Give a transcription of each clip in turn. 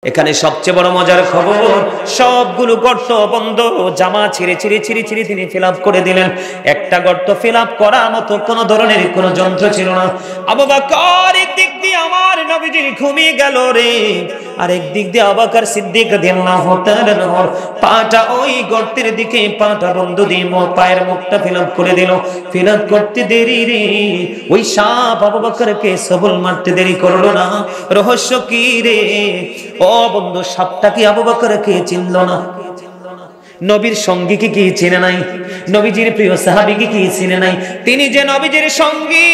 এখানে সবচেয়ে বড় মজার খবর, সবগুলো গর্ত বন্ধ, জামা ছিঁড়ে তিনি ফিল আপ করে দিলেন। একটা গর্ত ফিল আপ করার মতো কোন ধরনের কোন যন্ত্র ছিল না। আবু বকর একদিক দিয়ে আমার নবীজি ঘুমিয়ে গেল রে, আর একদিক দিয়ে আবু বকর সিদ্দিক রাদিয়াল্লাহু তাআলা পাটা ওই গর্তের দিকে পাটা বন্ধ দিয়ে পায়ের মুখটা ফিল আপ করে দিল। ফিল আপ করতে দেরি রে, ওই সাপ আবু বকরকে সবল মারতে দেরি করলো না। রহস্য কি রে? ও বন্ধু, সাপটা কি আবু বকরকে চিনল না? নবীর সঙ্গীকে কি চিনে নাই? নবীজির প্রিয় সাহাবীকে কি চিনে নাই? তিনি যে নবীজির সঙ্গী,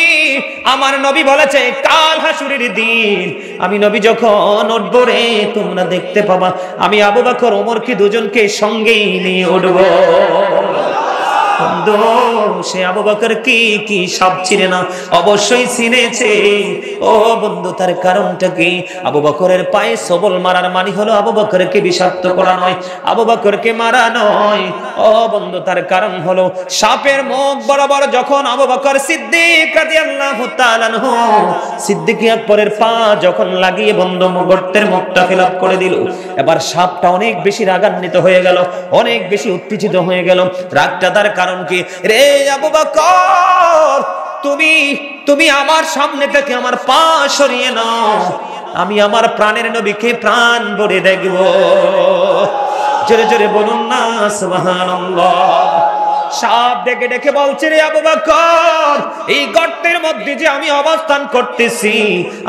আমার নবী বলেছে কাল হাসুরের দিন আমি নবী যখন উঠবো রে, তোমরা দেখতে পাবা আমি আবু বকর ওমরকে দুজনকে সঙ্গেই নিয়ে উঠবো। সে আবু বকর কি সাপ চিনে না? অবশ্যই চিনেছে। ও বন্ধু, তার কারণটা কি? আবু বকরের পায়ে সবল মারার মানে হলো আবু বকরকে বিষাক্ত করা নয়, আবু বকরকে মারা নয়। ও বন্ধু, তার কারণ হলো সাপের মুখ বরাবর যখন আবু বকর সিদ্দিক রাদিয়াল্লাহু তাআলা আনহু সিদ্দিক আকবরের পা যখন লাগিয়ে বন্ধু গর্তের মুখটা ফিল আপ করে দিল, এবার সাপটা অনেক বেশি রাগান্বিত হয়ে গেল, অনেক বেশি উত্তেজিত হয়ে গেল। রাগটা তার কারণ কি রে? আবু বকর, তুমি আমার সামনে থেকে আমার পা সরিয়ে নাও, আমি আমার প্রাণের নবীকে প্রাণ ভরে দেখব। জোরে জোরে বলুন না সুবহানাল্লাহ। সাপ ডেকে ডেকে বলছে, রে আবু বকর, এই গর্তের মধ্যে যে আমি অবস্থান করতেছি,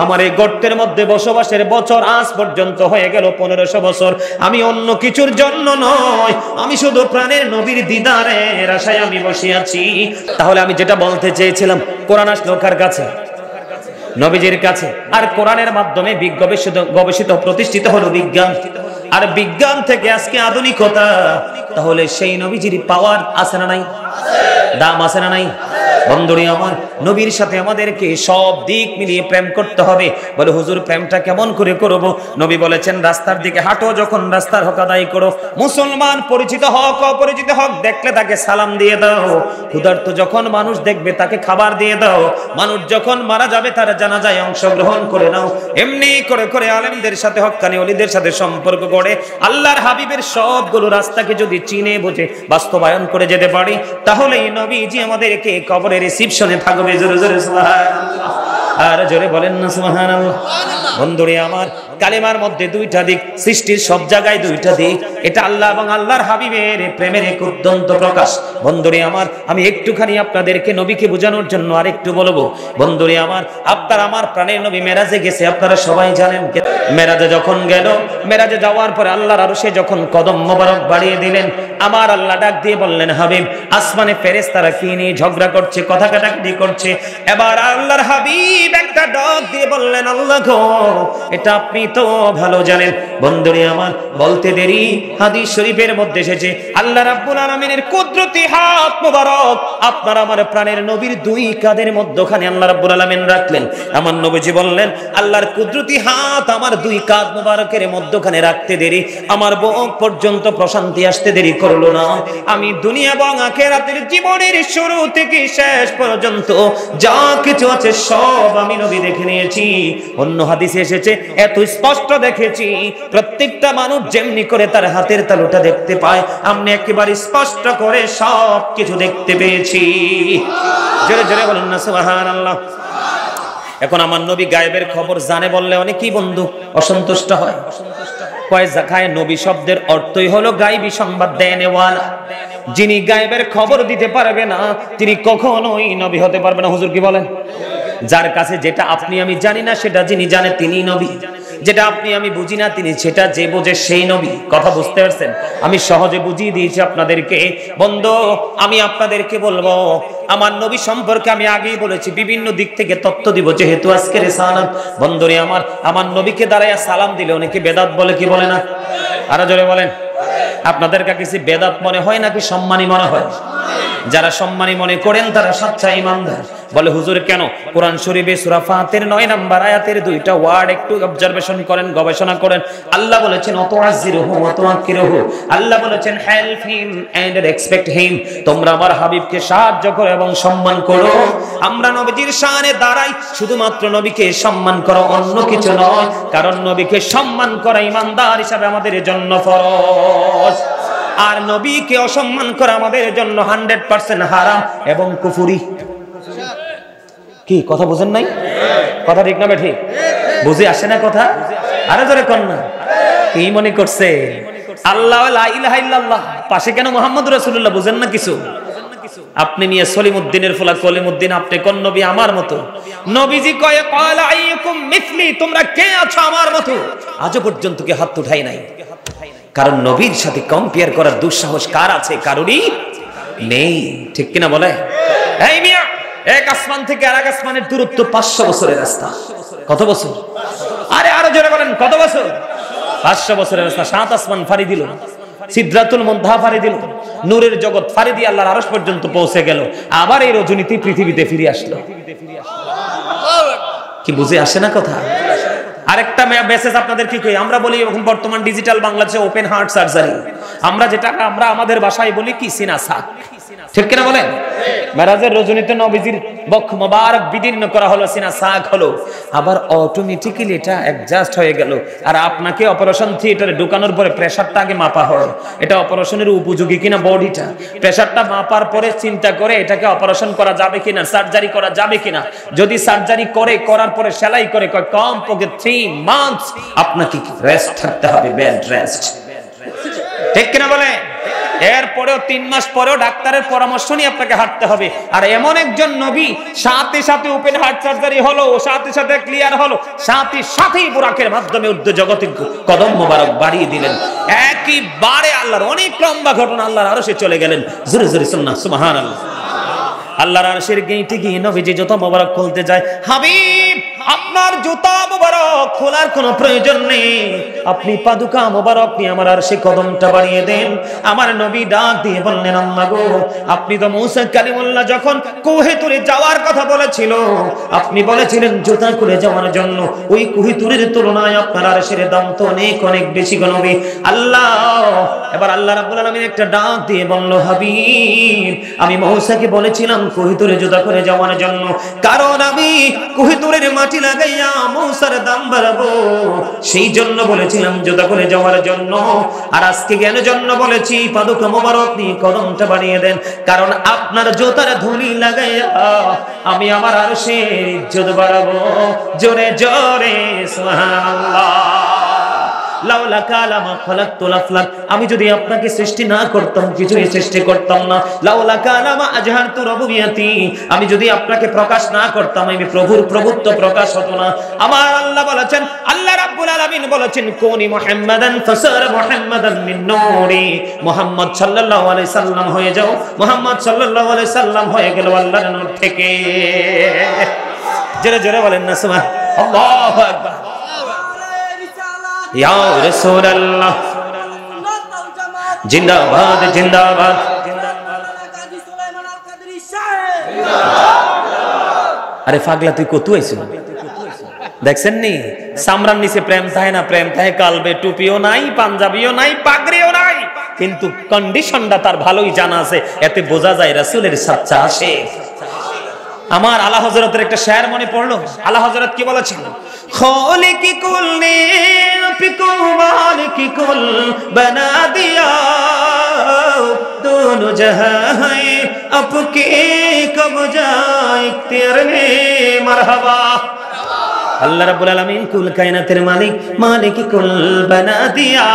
আমার এই গর্তের মধ্যে বসবাসের বছর আজ পর্যন্ত হয়ে গেল 1500 বছর। আমি অন্য কিছুর জন্য নয়, আমি শুধু প্রাণের নবীর দিদারের আশায় আমি বসে আছি। তাহলে আমি যেটা বলতে চেয়েছিলাম, কোরআন আসলো কার কাছে? নবীজির কাছে। আর কোরআনের মাধ্যমে গবেষিত প্রতিষ্ঠিত হলো বিজ্ঞান, আর বিজ্ঞান থেকে আজকে আধুনিকতা। তাহলে সেই নবীজির পাওয়ার আছে না নাই? দাম আছে না নাই? বন্ধুরে আমার, নবীর সাথে আমাদেরকে সব দিক মিলিয়ে প্রেম করতে হবে। বলে হুজুর, প্রেমটা কেমন করে করব? নবী বলেছেন রাস্তার দিকে হাঁটো, যখন রাস্তার হক আদায় করো, মুসলমান পরিচিত হক অপরিচিত হক দেখলে তাকে সালাম দিয়ে দাও, ক্ষুধার্ত যখন মানুষ দেখবে তাকে খাবার দিয়ে দাও, মানুষ যখন মারা যাবে তার জানাজায় অংশগ্রহণ করে নাও। এমনি করে করে আলেমদের সাথে হক্কানি ওলিদের সাথে সম্পর্ক গড়ে আল্লাহর হাবিবের সবগুলো রাস্তাকে যদি চিনে বুঝে বাস্তবায়ন করে যেতে পারি, তাহলে নবীজি আমাদেরকে কবরে রিসিপশনে থাকবে। জোরে জোরে সুবহানাল্লাহ, আর জোরে বলেন না সুবহানাল্লাহ। বন্ধুরে আমার, কালেমার মধ্যে দুইটা দিক, সৃষ্টির সব জায়গায় দুইটা দিক। এটা আল্লাহ এবং আল্লাহর হাবিবের প্রেমের এক উদ্যন্ত প্রকাশ। বন্ধুরে আমার, আমি একটুখানি আপনাদেরকে নবীকে বোঝানোর জন্য আরেকটু বলবো। বন্ধুরে আমার, আপনার আমার প্রাণের নবী মেরাজে গেছে, আপনারা সবাই জানেন। মেরাজে যখন গেল, মেরাজে যাওয়ার পরে আল্লাহর আরশে যখন কদম মোবারক বাড়িয়ে দিলেন, আমার আল্লাহ ডাক দিয়ে বললেন, হাবিব, আসমানে ফেরেশতারা কি নিয়ে ঝগড়া করছে, কথা কাটাকাটি করছে। এবার আল্লাহর হাবিব একটা ডাক দিয়ে বললেন, আল্লাহ গো, এটা আপনি তো ভালো জানেন। বন্ধুরে আমার, বলতে দেরি, হাদিস শরীফের মধ্যে এসেছে আল্লাহ রাব্বুল আলামিনের কুদরতি হাত মোবারক আপনার আমার প্রাণের নবীর দুই কাঁধের মধ্যখানে আল্লাহ রাব্বুল আলামিন রাখলেন। আমার নবীজি বললেন, আল্লাহর কুদরতি হাত আমার দুই কাঁধ মোবারকের মধ্যখানে রাখতে দেরি, আমার বুক পর্যন্ত প্রশান্তি আসতে দেরি করলো না। আমি দুনিয়া এবং আখিরাতের জীবনের শুরু থেকে শেষ পর্যন্ত যা কিছু আছে সব আমি নবী দেখে নিয়েছি। অন্য হাদিসে এসেছে, এত স্পষ্ট দেখেছি, প্রত্যেকটা মানুষ যেমনি করে তার হাতের তালুটা দেখতে পায়, আমি একেবারে স্পষ্ট করে সব কিছু দেখতে পেয়েছি। জোরে জোরে বলুন না সুবহানাল্লাহ। এখন আমার নবী গায়েবের খবর জানে বললে অনেকেই বন্ধু অসন্তুষ্ট হয়। কয় জায়গায় নবী শব্দের অর্থই হলো গায়েবী সংবাদ দেনেওয়ালা। যিনি গায়েবের খবর দিতে পারবে না, তিনি কখনোই নবী হতে পারবে না। হুজুর কি বলেন? যার কাছে যেটা আপনি আমি জানি না, সেটা যিনি জানে তিনি নবী। যেটা আপনি আমি বুঝি না, তিনি সেটা যে বোঝে সেই নবী। কথা বুঝতে পারছেন? আমি সহজে বুঝিয়ে দিয়েছি আপনাদেরকে। বন্ধু, আমি আপনাদেরকে বলবো, আমার নবী সম্পর্কে আমি আগেই বলেছি, বিভিন্ন দিক থেকে তথ্য দিব, যেহেতু আজকে রিসালাত। বন্ধুরে আমার নবীকে দাঁড়ায় সালাম দিলে অনেকে বেদাত বলে, কি বলে না? আরো জোরে বলেন। আপনাদের কাছে বেদাত মনে হয় নাকি সম্মানী মনে হয়? যারা সম্মানী মনে করেন তারা সচ্চা ইমানদার। বলে হুজুর কেন? কোরআন শরীফে সূরা ফাতির 9 নম্বর আয়াতের দুইটা ওয়ার্ড একটু অবজারভেশন করেন, গবেষণা করেন। আল্লাহ বলেছেন অতুআযিরুহু ওয়া তুআক্কিরুহু, আল্লাহ বলেছেন help him and respect him, তোমরা আমার হাবিবকে সাহায্য করো এবং সম্মান করো। আমরা নবীজির শানে দাঁড়াই, শুধুমাত্র নবীকে সম্মান করো, অন্য কিছু নয়, কারণ নবীকে সম্মান করা ইমানদার হিসাবে আমাদের জন্য ফরজ। আর নবীকে অসম্মান করা আমাদের জন্য 100% হারাম এবং কুফরি। কি কথা বুঝেন নাই? কথা ঠিক না ঠিক? বুঝে আসে না কথা? আরে জোরে কোন না। কি মনে করছে আল্লাহ লা ইলাহা ইল্লাল্লাহ, পাশে কেন মুহাম্মদুর রাসূলুল্লাহ? বুঝেন না কিছু? আপনি নিয়ে সলিমউদ্দিনের ফুলা কলিমউদ্দিন, আপনি কোন নবী আমার মতো? নবীজি কয় ক্বালা আইয়ুকুম মিসলি, তোমরা কে আছো আমার মতো? আজও পর্যন্ত কে হাত উঠাই নাই, কারণ নবীর সাথে কম্পেয়ার করার দুঃসাহস কার আছে? কারোরই নেই। ঠিক কিনা বলে? এই মিয়া, এক আসমান থেকে আরেক আসমানের দূরত্ব 500 বছরের রাস্তা। কত বছর? আরে আরো জোরে বলেন, কত বছর? 500 বছরের রাস্তা। 7 আসমান ফাড়ি দিল, সিদরাতুল মুনতাহা ফাড়ি দিল, নূরের জগৎ ফাড়ি দিয়ে আল্লাহর আরশ পর্যন্ত পৌঁছে গেল, আবার এই রজনীতি পৃথিবীতে ফিরে আসলো। কি বুঝে আসে না কথা? আরেকটা মেসেজ আপনাদের কি কই, আমরা বলি এখন বর্তমান ডিজিটাল বাংলাদেশে ওপেন হার্ট সার্জারি, আমরা যেটা আমরা আমাদের ভাষায় বলি কি সিনা সাক। ঠিক কিনা বলেন? মেরাজের রজনীতে নবীজির বক্ষ মোবারক বিদীর্ণ করা হলো, সিনা সাক হলো, আবার অটোমেটিক্যালি এটা অ্যাডজাস্ট হয়ে গেল। আর আপনাকে অপারেশন থিয়েটারে ঢোকানোর পরে প্রেসারটা আগে মাপা হয়, এটা অপারেশনের উপযোগী কিনা বডিটা, প্রেসারটা মাপার পরে চিন্তা করে এটাকে অপারেশন করা যাবে কিনা, সার্জারি করা যাবে কিনা। যদি সার্জারি করে, করার পরে সেলাই করে, কম পক্ষে 3 মান্থস আপনাকে রেস্ট থাকতে হবে, বেড রেস্ট। ঠিক কিনা বলে? এরপরেও 3 মাস পরেও ডাক্তারের পরামর্শ নিয়ে আপনাকে হাঁটতে হবে। আর এমন একজন নবী, সাথে সাথে ওপেন হার্ট সার্জারি হলো, সাথে সাথে ক্লিয়ার হলো, সাথে সাথেই বুরাকের মাধ্যমে ঊর্ধ্ব জগতে কদম মোবারক বাড়িয়ে দিলেন। একইবারে আল্লাহর অনেক লম্বা ঘটনা, আল্লাহর আরশে চলে গেলেন। জোরে জোরে সুবহানাল্লাহ। আল্লাহর আরশের গেইটে গিয়ে নবীজি জুতা মোবারক খুলতে যায়। হাবিব, আপনার জুতা মোবারক খোলার কোনো প্রয়োজন নেই, আপনি পাদুকা মোবারক নিয়ে আমার আরশে কদমটা বাড়িয়ে দেন। আমার নবী ডাক দিয়ে বললেন, আম্মা গো, আপনি তো মুসা কালিমুল্লাহ যখন কুহে তুরে যাওয়ার কথা বলেছিল, আপনি বলেছিলেন জুতা খুলে যাওয়ার জন্য, ওই কুহে তুরের তুলনায় আপনার আরশের দাম তো অনেক অনেক বেশি গো নবী। আল্লাহ, এবার আল্লাহ রাব্বুল আলামিন একটা ডাক দিয়ে বলল, হাবিব, আমি মুসাকে বলেছিলাম কুহিতুরে জুতা করে যাওয়ার জন্য, কারণ আমি কুহিতুরের মাটি লাগাইয়া মুসার দাম বাড়াবো, সেই জন্য বলেছিলাম জুতা করে যাওয়ার জন্য। আর আজকে কেন জন্য বলেছি পাদুকা মোবারক নিয়ে কদমটা বাড়িয়ে দেন, কারণ আপনার জুতার ধুলি লাগাইয়া আমি আমার আরশের ইজ্জত বাড়াবো। জোরে জোরে সুবহানাল্লাহ। লাউলা কালামা খালাকতুল আফলাক, আমি যদি আপনাকে সৃষ্টি না করতাম কিছুই সৃষ্টি করতাম না। লাউলা কালামা আজহারতু রুবুবিয়াতি, আমি যদি আপনাকে প্রকাশ না করতাম আমি প্রভুর প্রভুত্ব প্রকাশ হতো না। আমার আল্লাহ বলেছেন, আল্লাহ রাব্বুল আলামিন বলেছেন, কুনি মুহাম্মাদান ফাসারা মুহাম্মাদান মিন নূরি, মুহাম্মদ সাল্লাল্লাহু আলাইহি সাল্লাম হয়ে যাও। মুহাম্মদ সাল্লাল্লাহু আলাইহি সাল্লাম হয়ে গেল আল্লাহর নূর থেকে। জোরে জোরে বলেন না সুবহানাল্লাহ। আল্লাহু আকবার। ইয়া রাসূলুল্লাহ জিন্দাবাদ জিন্দাবাদ। আরে পাগলা তুই কত আইছিস? দেখছেন নি সামরার নিচে প্রেম থাকে না, প্রেম থাকে কালবে, টুপিও নাই, পাঞ্জাবিও নাই, পাগড়িও নাই, কিন্তু কন্ডিশনটা তার ভালোই জানা আছে, এতে বোঝা যায় রাসূলের সাচ্চা আসে। আমার আলা হযরতের একটা শের মনে পড়লো। আলা হযরত কি বলেছেন? খালিকি কুল নে পিকো মালিকি কুল বানা দিয়া, दोनों जहां है आपके कब्जा इख्तियार में मरहबा। আল্লাহ রাব্বুল আলামিন কুল কায়নাতের মালিক, মালিক কুল বানা দিয়া,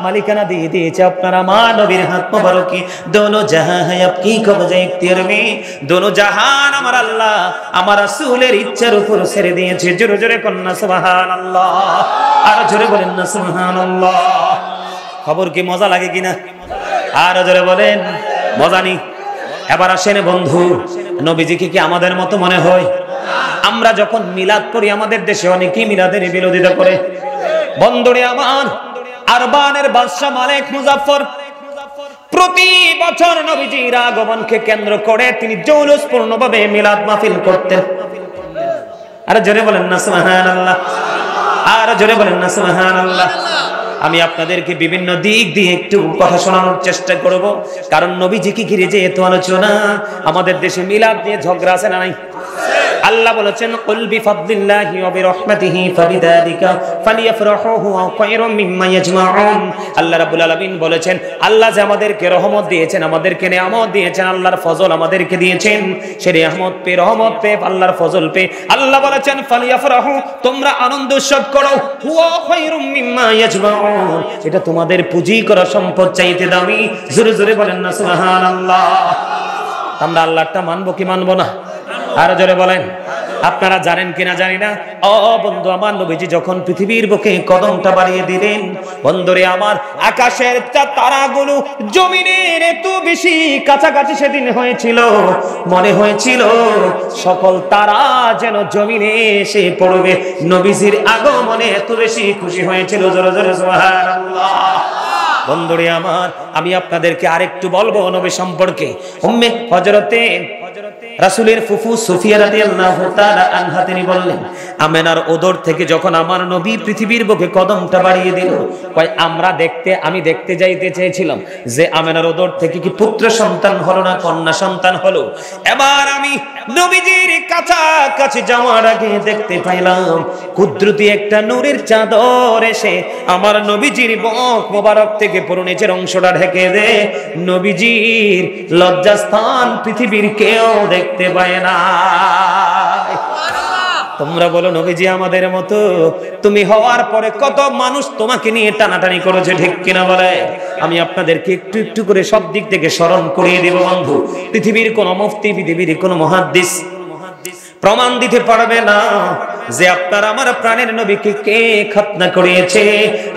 মালিকানা দিয়ে দিয়েছে আপনার আমার নবীর হাত মোবারকে। দোনো জাহান है आपकी कब्जा इख्तियार में, दोनों জাহান আমার আল্লাহ আমার রাসূলের ইচ্ছার উপর ছেড়ে দিয়েছে। জোরে জোরে কন্না সুবহানাল্লাহ, আর জোরে বলেন না সুবহানাল্লাহ। খবর কি মজা লাগে কিনা? আর জোরে বলেন মজা নেই। এবার আসেন বন্ধু, নবীজিকে কি আমাদের মতো মনে হয়? আমরা যখন মিলাদ করি, আমাদের দেশে অনেকেই মিলাদের বিরোধিতা করে। বন্ধুরে আমার, আরবানের বাদশা মালিক মুজাফফর প্রতি বছর নবীজির আগমনকে কেন্দ্র করে তিনি জৌলুসপূর্ণভাবে মিলাদ মাহফিল করতেন। আর জোরে বলেন না সুবহানাল্লাহ, আর জোরে বলেন না সুবহানাল্লাহ। আমি আপনাদেরকে বিভিন্ন দিক দিয়ে একটু কথা শোনানোর চেষ্টা করব, কারণ নবীজিকে ঘিরে যে এত আলোচনা, আমাদের দেশে মিলাদ নিয়ে ঝগড়া আছে না নাই? আল্লাহ বলেছেন কুল বিফাদলিল্লাহি ওয়া বিরহমাতিহি ফাবিযালিকা ফালিয়াফরাহু ওয়া খায়রুম মিম্মা ইয়াজমাউন। আল্লাহ রাব্বুল আলামিন বলেছেন, আল্লাহ যে আমাদেরকে রহমত দিয়েছেন, আমাদেরকে নিয়ামত দিয়েছেন, আল্লাহর ফজল আমাদেরকে দিয়েছেন, সেই নিয়ামত পে, রহমত পে, আল্লাহর ফজল পে আল্লাহ বলেছেন ফালিয়াফরাহু, তোমরা আনন্দ উৎসব করো, ওয়া খায়রুম মিম্মা ইয়াজমাউন, এটা তোমাদের পুঁজি করা সম্পদ চাইতে দামি। জোরে জোরে বলেন না সুবহানাল্লাহ। আমরা আল্লাহটা মানবো কি মানবো না? আর জোরে বলেন। আপনারা জানেন কিনা জানি না, ও বন্ধু আমার, নবীজি যখন পৃথিবীর বুকে কদমটা বাড়িয়ে দিলেন, বন্ধুরে আমার, আকাশের তারাগুলো জমিনের এত বেশি কাছাকাছি সেদিন হয়েছিল, মনে হয়েছিল সকল তারা যেন জমিনে এসে পড়বে। নবীজির আগমনে এত বেশি খুশি হয়েছিল। জোরে জোরে সুবহানাল্লাহ। বন্ধুরে আমার, আমি আপনাদেরকে আরেকটু বলবো নবী সম্পর্কে। উম্মে হযরতে রাসূলের ফুফু সুফিয়া রাদিয়াল্লাহু তাআলা আনহা তিনি বললেন, আমেনার ওদর থেকে যখন আমার নবী পৃথিবীর বুকে কদমটা বাড়িয়ে দিল, আমি দেখতে যাইতে চেয়েছিলাম যে আমেনার ওদর থেকে কি পুত্র সন্তান হলো না কন্যা সন্তান হলো। এবার আমি নবীজির কাছাকাছি যাওয়ার আগে দেখতে পাইলাম কুদরতি একটা নূরের চাদর এসে আমার নবীজির বক মোবারক থেকে পুরো নিচের অংশটা ঢেকে দেয়। নবীজির লজ্জাস্থান পৃথিবীর কেউ দেখতে পায় না। তোমরা বলো নবীজি আমাদের মতো? তুমি হওয়ার পরে কত মানুষ তোমাকে নিয়ে টানাটানি করেছে, ঠিক কিনা বলে? আমি আপনাদেরকে একটু একটু করে সব দিক থেকে স্মরণ করিয়ে দেব বন্ধু। পৃথিবীর কোন মুফতি, পৃথিবীর কোন মুহাদ্দিস প্রমাণ দিতে পারবে না যে আপনার আমার প্রাণের নবীকে কে খতনা করিয়েছে।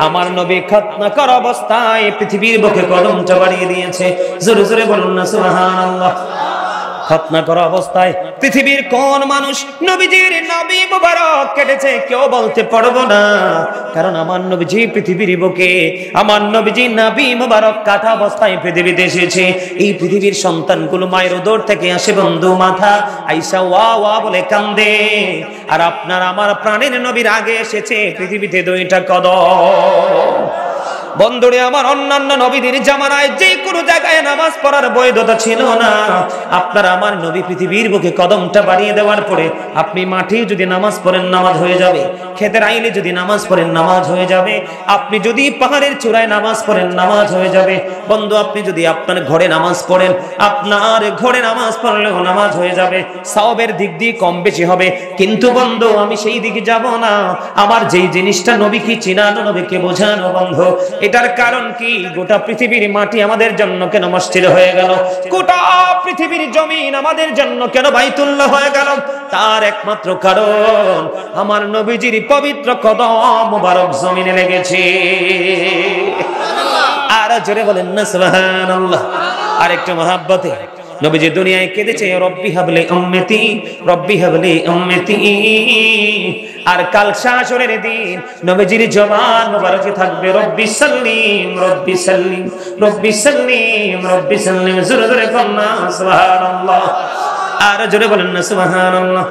আমার নবী খতনা করা অবস্থায় পৃথিবীর বুকে কদমটা বাড়িয়ে দিয়েছে। জোরে জোরে বলুন না সুবহানাল্লাহ। খতনা করা অবস্থায় পৃথিবীর কোন মানুষ নবীজির নবী মুবারক কেটেছে কেউ বলতে পারবো না, কারণ আমার নবীজি পৃথিবীর বুকে, আমার নবীজি নবী মুবারক কাটা অবস্থায় পৃথিবীতে এসেছে। এই পৃথিবীর সন্তানগুলো মায়ের উদর থেকে আসে বন্ধু, মাথা আইসা ওয়া ওয়া বলে কান্দে, আর আপনার আমার প্রাণের নবীর আগে এসেছে পৃথিবীতে দুইটা কদম। বন্ধুরে আমার, অন্যান্য নবীদের জামানায় যে কোনো জায়গায় নামাজ পড়ার বৈধতা ছিল না। আপনার আমার নবী পৃথিবীর বুকে কদমটা বাড়িয়ে দেওয়ার পরে আপনি মাঠে যদি নামাজ পড়েন নামাজ হয়ে যাবে, ক্ষেতের আইলে যদি নামাজ পড়েন নামাজ হয়ে যাবে, আপনি যদি পাহাড়ের চূড়ায় নামাজ পড়েন নামাজ হয়ে যাবে। বন্ধু, আপনি যদি আপনার ঘরে নামাজ পড়েন, আপনার ঘরে নামাজ পড়লেও নামাজ হয়ে যাবে, সওয়াবের দিক দিয়ে কম বেশি হবে। কিন্তু বন্ধু, আমি সেই দিকে যাব না। আমার যেই জিনিসটা নবীকে চিনানো, নবীকে বোঝানো বন্ধু, এটার কারণ কি? গোটা পৃথিবীর মাটি আমাদের জন্য কেন মসজিদ হয়ে গেল? গোটা পৃথিবীর জমিন আমাদের জন্য কেন বাইতুল্লাহ হয়ে গেল? তার একমাত্র কারণ আমার নবীজির পবিত্র কদম মোবারক জমিনে লেগেছে। আর জোরে বলেন না সুবহানাল্লাহ। আর একটু মহাব্বতে নবীজি দুনিয়ায় কেঁদেছে, রব্বি হাবলি উম্মতি, রব্বি হাবলি উম্মতি। আর কাল হাশরের দিন নবীজির জবান মোবারকে থাকবে রব্বি সাল্লিম, রব্বি সাল্লিম, রব্বি সাল্লিম, রব্বি সাল্লিম। জোরে জোরে বলেন না সুবহানাল্লাহ। আর জোরে বলেন না সুবহানাল্লাহ।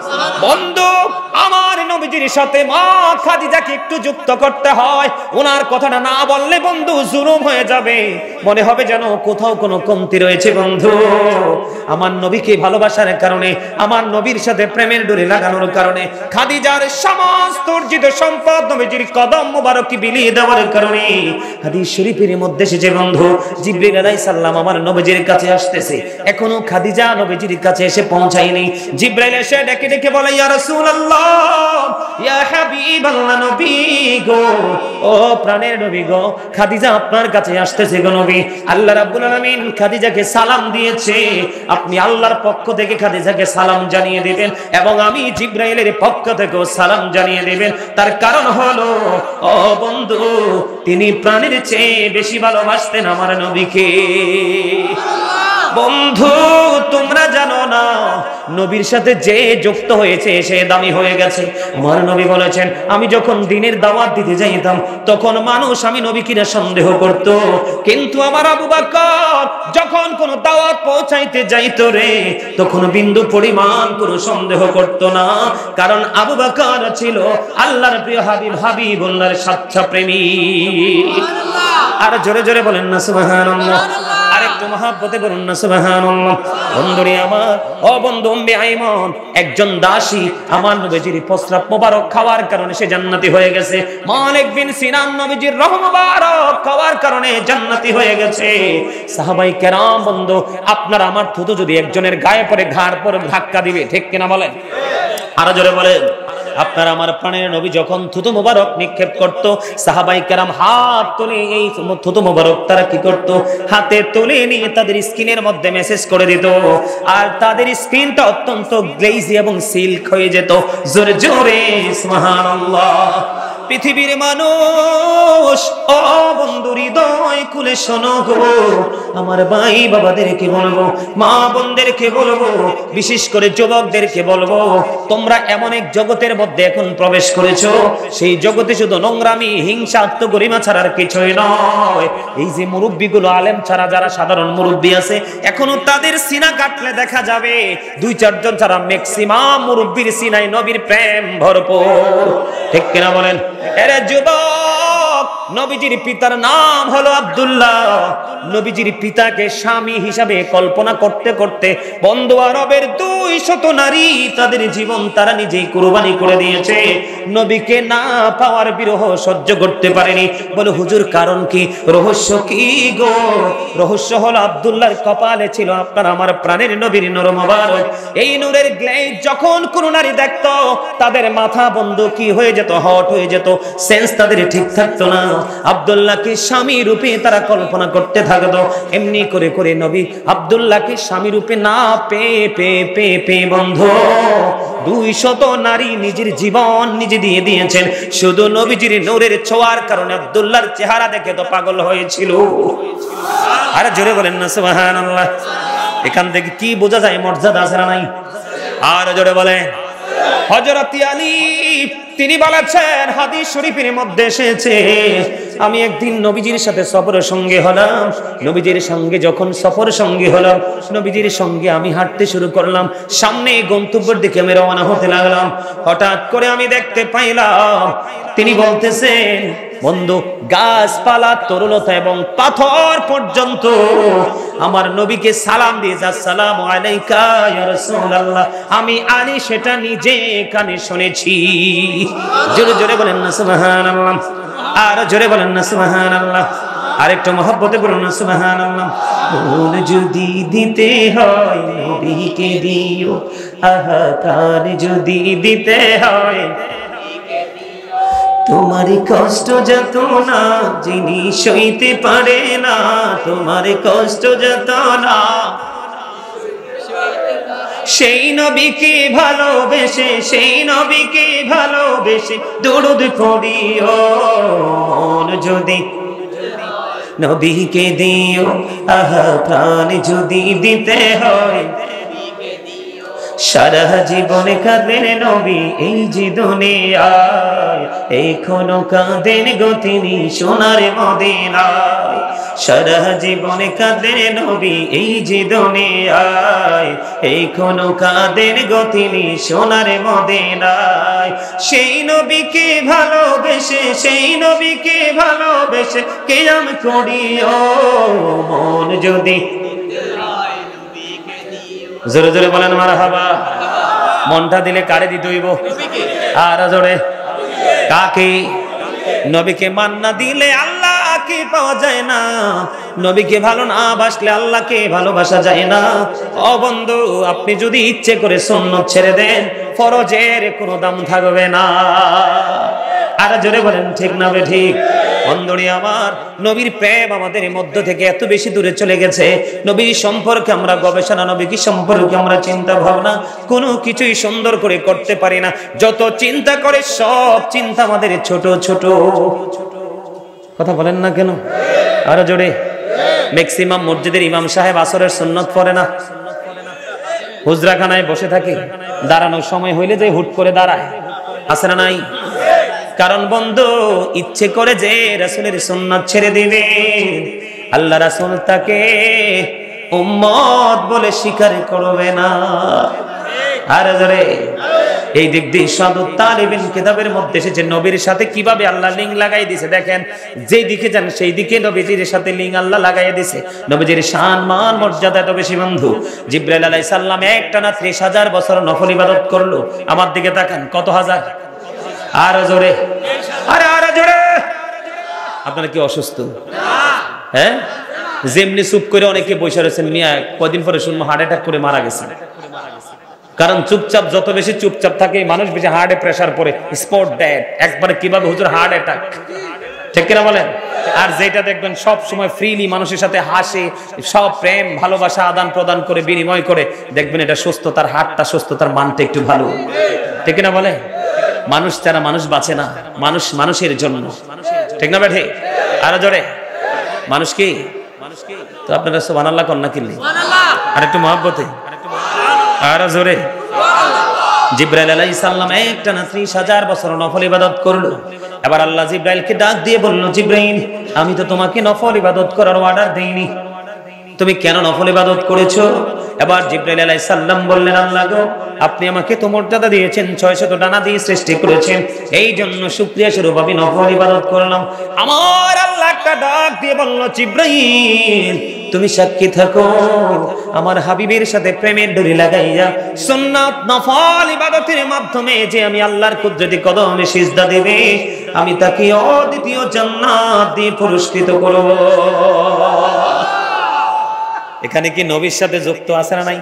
বন্ধু, আমার নবীজির সাথে মা খাদিজাকে একটু যুক্ত করতে হয়। ওনার কথাটা না বললে বন্ধু জুলুম হয়ে যাবে, মনে হবে যেন কোথাও কোনো কমতি রয়েছে। বন্ধু, আমার নবীকে ভালোবাসার কারণে, আমার নবীর সাথে প্রেমের ডোরি লাগানোর কারণে, খাদিজার সমস্ত অর্জিত সম্পদ নবীজির কদম মোবারকে বিলিয়ে দেওয়ার কারণে হাদিস শরীফের মধ্যে এসেছে বন্ধু, জিবরিল আলাইহিস সালাম আমার নবীজির কাছে আসতেছে, এখনো খাদিজা নবীজির কাছে এসে পৌঁছায়নি। জিবরাইল এসে ডেকে ডেকে বলে, ইয়া রাসূলুল্লাহ, ইয়া হাবিবাল্লাহ, নবী গো, ও প্রাণের নবী গো, খাদিজা আপনার কাছে আসতেছে গো নবী। আল্লাহ রাব্বুল আলামিন খাদিজাকে সালাম দিয়েছে, আপনি আল্লাহর পক্ষ থেকে খাদিজাকে সালাম জানিয়ে দিবেন এবং আমি জিবরাইলের পক্ষ থেকেও সালাম জানিয়ে দিবেন। তার কারণ হলো, ও বন্ধু, তিনি প্রাণের চেয়ে বেশি ভালোবাসতেন আমার নবীকে। বন্ধু, তোমরা জানো না, নবীর সাথে যে যুক্ত হয়েছে সে দামি হয়ে গেছে। আমার নবী বলেছেন, আমি যখন দ্বীনের দাওয়াত দিতে যাইতাম তখন মানুষ আমি নবী কিনা সন্দেহ করত, কিন্তু আমার আবু বকর যখন কোন দাওয়াত পৌঁছাইতে যাইতো রে, তখন বিন্দু পরিমাণ কোনো সন্দেহ করত না, কারণ আবু বকর ছিল আল্লাহর প্রিয় হাবিবুল্লাহর সাচ্চা প্রেমিক। আর জোরে জোরে বলেন না সুবহানাল্লাহ, আরেকটু মহব্বতে বলুন না সুবহানাল্লাহ। বন্ধুরে আমার, ও বন্ধু উম্মে আইমান, একজন দাসী আমার নবীজির প্রস্রাব মোবারক খাওয়ার কারণে সে জান্নাতি হয়ে গেছে। মালিক বিন সিনান নবীজির রহ মোবারক খাওয়ার কারণে জান্নাতি হয়ে গেছে। সাহাবাই কেরাম বন্ধু, আপনার আমার থুতু যদি একজনের গায়ে পড়ে ঘাড় পরে ধাক্কা দিবে, ঠিক কিনা বলেন? আরো জোরে বলেন। আপনার আমার প্রাণের নবী যখন থুতু মোবারক নিক্ষেপ করত, সাহাবাই কেরাম হাত তুলে এই থুতু মোবারক তারা কি করত, হাতে তুলে নিয়ে তাদের স্কিনের মধ্যে মেসেজ করে দিত, আর তাদের স্কিনটা অত্যন্ত গ্লেজি এবং সিল্ক হয়ে যেত। জোরে জোরে সুবহানাল্লাহ। পৃথিবীর মানুষ, ও বন্ধু হৃদয় খুলে শোনো গো, আমার ভাই বাবাদেরকে বলবো, মা বোনদেরকে বলবো, বিশেষ করে যুবকদেরকে বলবো, তোমরা এমন এক জগতের মধ্যে এখন প্রবেশ করেছো, সেই জগতে শুধু নোংরামি, হিংসা, আত্মগরিমা ছাড়া আর কিছুই নয়। এই যে মুরব্বীগুলো, আলেম ছাড়া যারা সাধারণ মুরব্বী আছে, এখনো তাদের সিনা কাটলে দেখা যাবে 2-4 জন ছাড়া ম্যাক্সিমাম মুরব্বীর সিনায় নবীর প্রেম ভরপুর, ঠিক কিনা বলেন? এরে যুবক, নবীজির পিতার নাম হলো আব্দুল্লাহ। নবীজির পিতাকে স্বামী হিসাবে কল্পনা করতে করতে বন্ধু আরবের 200 নারী তাদের জীবন তারা নিজেই কুরবানি করে দিয়েছে। নবীকে না পাওয়ার বিরহ সহ্য করতে পারেনি। বলে হুজুর কারণ কি, রহস্য কি গো? রহস্য হলো আব্দুল্লাহর কপালে ছিল আপনার আমার প্রাণের নবীর নূর মোবারক। এই নূরের গ্লেজ যখন কোন নারী দেখতো, তাদের মাথা বন্ধু কি হয়ে যেত, হট হয়ে যেত, সেন্স তাদের ঠিক থাকতো না। আব্দুল্লাহকে স্বামী রূপে তারা কল্পনা করতে থাকতো। এমনি করে করে নবী আব্দুল্লাহকে স্বামী রূপে না পেয়ে বন্ধু 200 নারী নিজের জীবন নিজে দিয়ে দিয়েছেন শুধু নবীজির নূরের ছোঁয়ার কারণে। আব্দুল্লাহর চেহারা দেখে তো পাগল হয়েছিল। আরে জোরে বলেন না সুবহানাল্লাহ। এখান থেকে কি বোঝা যায়, মর্যাদা আছে না নাই? আর জোরে বলেন। হযরত আলী তিনি বলেছেন, হাদিস শরীফের মধ্যে এসেছে, আমি একদিন নবীজির সাথে সফরের সঙ্গে হলাম। নবীজির সঙ্গে যখন সফর সঙ্গী হলাম, নবীজির সঙ্গে আমি হাঁটতে শুরু করলাম। সামনে গন্তব্যের দিকে আমি রওনা হতে লাগলাম। হঠাৎ করে আমি দেখতে পাইলাম তিনি বলতেছেন, বন্ধু গাছপালা, তরুলতা এবং পাথর পর্যন্ত আমার নবীকে সালাম দিয়ে, আসসালামু আলাইকা ইয়া রাসূলুল্লাহ। আমি আলী সেটা নিজে কানে শুনেছি। জোরে জোরে বলেন না সুবহানাল্লাহ। আর জোরে বলেন না সুবহানাল্লাহ। আরেকটু মহব্বতে বলুন না সুবহানাল্লাহ। মন যদি দিতে হয় নবীকে দিও, আহা প্রাণ যদি দিতে হয়, তোমার কষ্ট যত না যিনি সইতে পারে না, তোমার কষ্ট যত না সেই নবীকে ভালোবেসে, সেই নবীকে ভালোবেসে দরুদ পড়িও। মন যদি নবীকে দিও, আহা প্রাণ যদি দিতে হয়, সারা জীবনে কাঁদেন নবী এই যে দুনিয়ায়, এখনো কাঁদেন গো তিনি সোনার মদিনায়। সারা জীবনে কাঁদেন নবী এই যে দুনিয়ায়, এখনো কাঁদেন গো তিনি সোনার মদিনায়। সেই নবীকে ভালোবেসে, সেই নবীকে ভালোবেসে কিয়াম করিও। মন যদি, জোরে জোরে বলেন মারহাবা। মনটা দিলে কারে দিতে হইব? আর জোরে কাকে? নবীকে মান না দিলে আল্লাহকে পাওয়া যায় না। নবীকে ভালো না বাসলে আল্লাহকে ভালোবাসা যায় না। ও বন্ধু, আপনি যদি ইচ্ছে করে সুন্নত ছেড়ে দেন, ফরজের কোনো দাম থাকবে না। আর জোরে বলেন ঠিক না বে ঠিক? বন্ধুরে আমার, নবীর প্রেম আমাদের মধ্য থেকে এত বেশি দূরে চলে গেছে। নবীর সম্পর্কে আমরা গবেষণা, নবীর সম্পর্কে আমরা চিন্তা ভাবনা কোনো কিছুই সুন্দর করে করতে পারি না। যত চিন্তা করে সব চিন্তা আমাদের ছোট ছোট। কথা বলেন না কেন? আরো জোরে। ম্যাক্সিমাম মসজিদের ইমাম সাহেব আসরের সুন্নত পড়ে না, হুজরাখানায় বসে থাকে, দাঁড়ানোর সময় হইলে যে হুট করে দাঁড়ায়, আছে না নাই? কারণ বন্ধু ইচ্ছে করে যে রাসূলের সুন্নাত ছেড়ে দিবে, আল্লাহ রাসূল তাকে উম্মত বলে স্বীকার করবে না। আর জোরে এই দিক দিয়ে সাদুত তালিবিন কিতাবের মধ্যে এসেছে নবীর সাথে কিভাবে আল্লাহ লিঙ্ক লাগাই দিয়েছে। দেখেন যেই দিকে যান সেই দিকে নবীজির সাথে লিঙ্ক আল্লাহ লাগাই দিয়েছে। নবীজির শান মান মর্যাদা এত বেশি বন্ধু, জিবরাইল আলাইহিস সালাম একটানা 30,000 বছর নফল ইবাদত করলো। আমার দিকে তাকান, কত হাজার? আর জোরে, আরে আর জোরে। আপনারা কি অসুস্থ? হ্যাঁ, যেমনি চুপ করে অনেকে বসে রয়েছেন, মিয়া কদিন পরে শুনবো হার্ট অ্যাটাক করে মারা গেছে। কারণ চুপচাপ, যত বেশি চুপচাপ থাকে মানুষ বেশি হার্টে প্রেসার পড়ে, স্পট ডেড একবারে। কিভাবে হুজুর হার্ট অ্যাটাক, ঠিক কিনা বলেন? আর যেটা দেখবেন সব সময় ফ্রিলি মানুষের সাথে হাসে, সব প্রেম ভালোবাসা আদান প্রদান করে বিনিময় করে, দেখবেন এটা সুস্থতার হার্টটা, সুস্থতার মানটা একটু ভালো, ঠিক কিনা বলে? মানুষ ছাড়া মানুষ বাঁচে না, মানুষ মানুষের জন্য, ঠিক না বেঠে? আরো জোরে, মানুষ কি? তো আপনারা সুবহানাল্লাহ কন না কিনলে, আর একটু মহব্বতে, আরো জোরে। জিবরাইল আলাইহিস সালাম একটানা 30,000 বছর নফল ইবাদত করলো। এবার আল্লাহ জিবরাইলকে ডাক দিয়ে বলল, জিবরাইল আমি তো তোমাকে নফল ইবাদত করার অর্ডার দেইনি, তুমি কেন নফল ইবাদত করেছো? এবার জিবরাইল আলাইহিস সালাম বললেন, আল্লাহ গো আপনি আমাকে তো মর্যাদা দিয়েছেন, 600 ডানা দিয়ে সৃষ্টি করেছেন, এই জন্য শুকরিয়া স্বরূপ আমি নফল ইবাদত করলাম। আমার আল্লাহ একটা ডাক দিয়ে বলল, জিবরাইল তুমি সাক্ষী থাকো, আমার হাবিবের সাথে প্রেমের ডোরি লাগাইয়া সুন্নাত নফল ইবাদতের মাধ্যমে যে আমি আল্লাহর কুদরতি কদমে সিজদা দেবে, আমি তাকে অদ্বিতীয় জান্নাত দিয়ে পুরস্কৃত করব। এখানে কি নবীর সাথে যুক্ত আছে না নাই?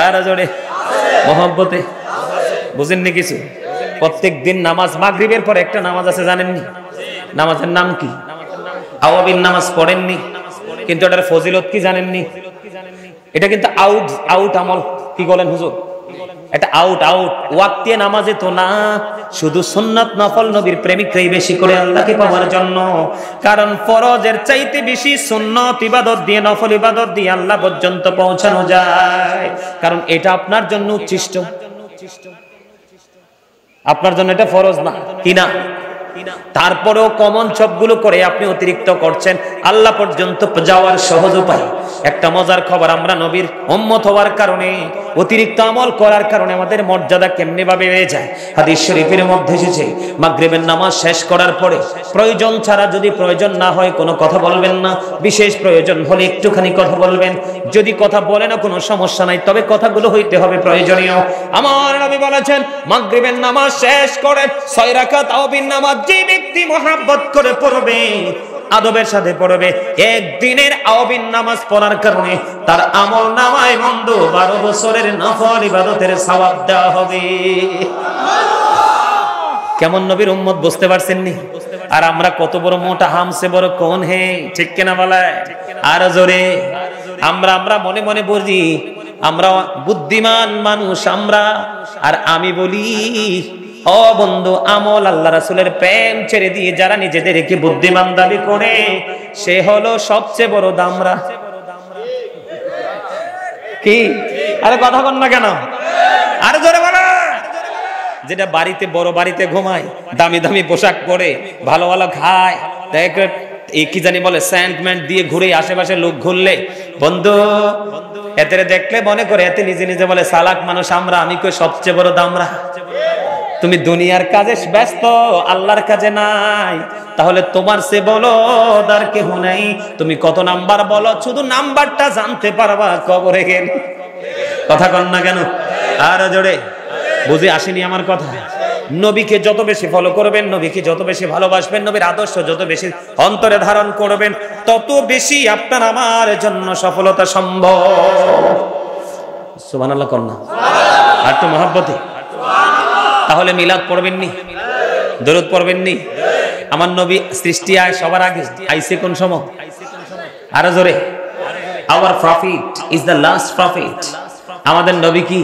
আর জোরে মহব্বতে, বুঝেননি কিছু? প্রত্যেক দিন নামাজ, মাগরিবের পর একটা নামাজ আছে জানেননি? নামাজের নাম কি? আওয়াবিন নামাজ পড়েননি, কিন্তু এটার ফজিলত কি জানেননি? এটা কিন্তু আউট আমল। কি বলেন হুজুর? এটা আউট ওয়াক্তিয়া নামাজে তো না, শুধু সুন্নাত নফল নবীর প্রেমিকরাই বেশি করে আল্লাহকে পাওয়ার জন্য। কারণ ফরজের চাইতে বেশি সুন্নাত ইবাদত দিয়ে, নফল ইবাদত দিয়ে আল্লাহ পর্যন্ত পৌঁছানো যায়। কারণ এটা আপনার জন্য উচ্ছিষ্ট, আপনার জন্য এটা ফরজ না, কি না? তারপরেও কমন সবগুলো করে আপনি অতিরিক্ত করছেন, আল্লাহ পর্যন্ত যাওয়ার সহজ উপায়। একটা মজার খবর, আমরা নবীর উম্মত হওয়ার কারণে, অতিরিক্ত আমল করার কারণে আমাদের মর্যাদা কেমনে ভাবে বেড়ে যায়। হাদিস শরীফের মধ্যে এসেছে, মাগরিবের নামাজ শেষ করার পরে প্রয়োজন ছাড়া, যদি প্রয়োজন না হয় কোনো কথা বলবেন না, বিশেষ প্রয়োজন হলে একটুখানি কথা বলবেন। যদি কথা বলে না কোনো সমস্যা নাই, তবে কথাগুলো হইতে হবে প্রয়োজনীয়। আমার নবী বলেছেন, মাগরিবের নামাজ শেষ করে 6 রাকাত আওবিন নামাজ যে ব্যক্তি মহব্বত করে পড়বে, আদবের সাথে পড়বে, একদিনের আওবিন নামাজ পড়ার কারণে তার আমল নামায় বন্ধু 12 বছরের নফল ইবাদতের সওয়াব দেওয়া হবে। কেমন নবীর উম্মত, বুঝতে পারছেন নি? আর আমরা কত বড় মোটা হামসে বড় কোন হে, ঠিক কিনা বলে? আর জোরে আমরা মনে মনে বুঝি আমরা বুদ্ধিমান মানুষ আমরা, আর আমি বলি ও বন্ধু, আমল আল্লাহ রাসূলের প্রেম ছেড়ে দিয়ে যারা নিজেদেরকে বুদ্ধিমান দাবি করে, সে হলো সবচেয়ে বড় দামরা। কি? আরে কথা বল না কেন? আরে জোরে বলো। যেটা বাড়িতে, বড় বাড়িতে ঘুমায়, দামি দামি পোশাক পরে, ভালো ভালো খায়, কি জানি বলে, স্যান্ডম্যান দিয়ে ঘুরে, আশেপাশে লোক ঘুরলে বন্ধু এতে দেখলে মনে করে, এতে নিজে নিজে বলে চালাক মানুষ আমরা, আমি কই সবচেয়ে বড় দামরা। তুমি দুনিয়ার কাজে ব্যস্ত, আল্লাহর কাজে নাই, তাহলে তোমার সে বলো আর কেউ নাই। তুমি কত নাম্বার বলো, শুধু নাম্বারটা জানতে পারবা কবরে গেলে। কথা কন না কেন? আর জোরে বুঝে আসেনি আমার কথা? নবীকে যত বেশি ফলো করবেন, নবীকে যত বেশি ভালোবাসবেন, নবীর আদর্শ যত বেশি অন্তরে ধারণ করবেন, তত বেশি আপনার আমার জন্য সফলতা সম্ভব। সুবহানাল্লাহ কন না? আর একটু মহব্বতে। তাহলে মিলাদ পড়বেন নি, দরুদ পড়বেন নি? আমার নবী সৃষ্টি আয় সবার আগে আইছে কোন সময়? আরো জোরে। Our prophet is the last prophet. আমাদের নবী কি?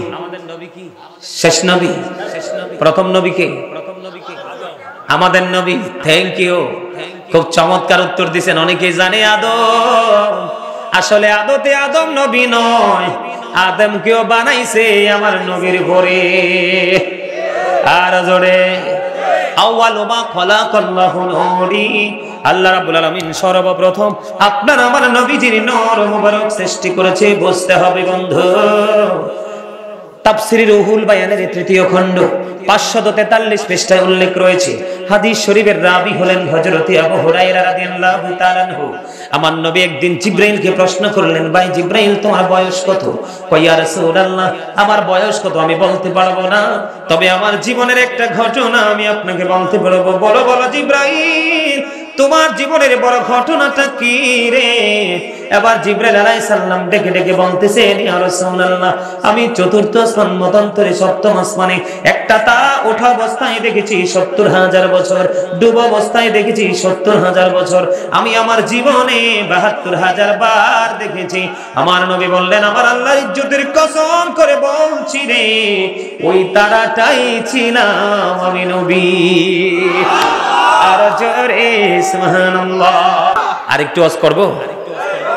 শেষ নবী। প্রথম নবী কে? আমাদের নবী। থ্যাংক ইউ, খুব চমৎকার উত্তর দিয়েছেন। অনেকেই জানে আদম, আসলে আদতে আদম নবী নয়, আদমকেও বানাইছে আমার নবীর পরে। আর জোরে আউয়ালু মা খালাকাল্লাহু নূরি, আল্লাহ রাব্বুল আলামিন সর্বপ্রথম আপনার আমার নবীজির নূর মুবারক সৃষ্টি করেছে। বুঝতে হবে বন্ধু। তাফসীরে রুহুল বায়ানের তৃতীয় খণ্ড 543 পৃষ্ঠায় উল্লেখ রয়েছে, হাদিস শরীফের রাবী হলেন হযরত আবু হুরায়রা রাদিয়াল্লাহু তাআলা আনহু। আমার নবী একদিন জিবরাইলকে প্রশ্ন করলেন, ভাই জিবরাইল তোমার বয়স কত? কয় ইয়া রাসূলুল্লাহ আমার বয়স কত আমি বলতে পারবো না, তবে আমার জীবনের একটা ঘটনা আমি আপনাকে বলতে পারবো। বলো বলো জিবরাইল তোমার জীবনের বড় ঘটনাটা কি রে? এবার জিবরাইল আলাইহিস সালাম ডেকে ডেকে বলতেছেন, ইয়া রাসূলুল্লাহ আমি চতুর্থ আসমান মতান্তরে সপ্তম আসমানে একটা তারা ওঠা অবস্থায় দেখেছি 70,000 বছর, ডুব অবস্থায় দেখেছি 70,000 বছর, আমি আমার জীবনে 72,000 বার দেখেছি। আমার নবী বললেন, আমার আল্লাহর ইজ্জতের কসম করে বলছি রে, ওই তারাটাই ছিলাম আমি নবী। আর জোরে সুবহানাল্লাহ। আরেকটু ওয়াজ করব,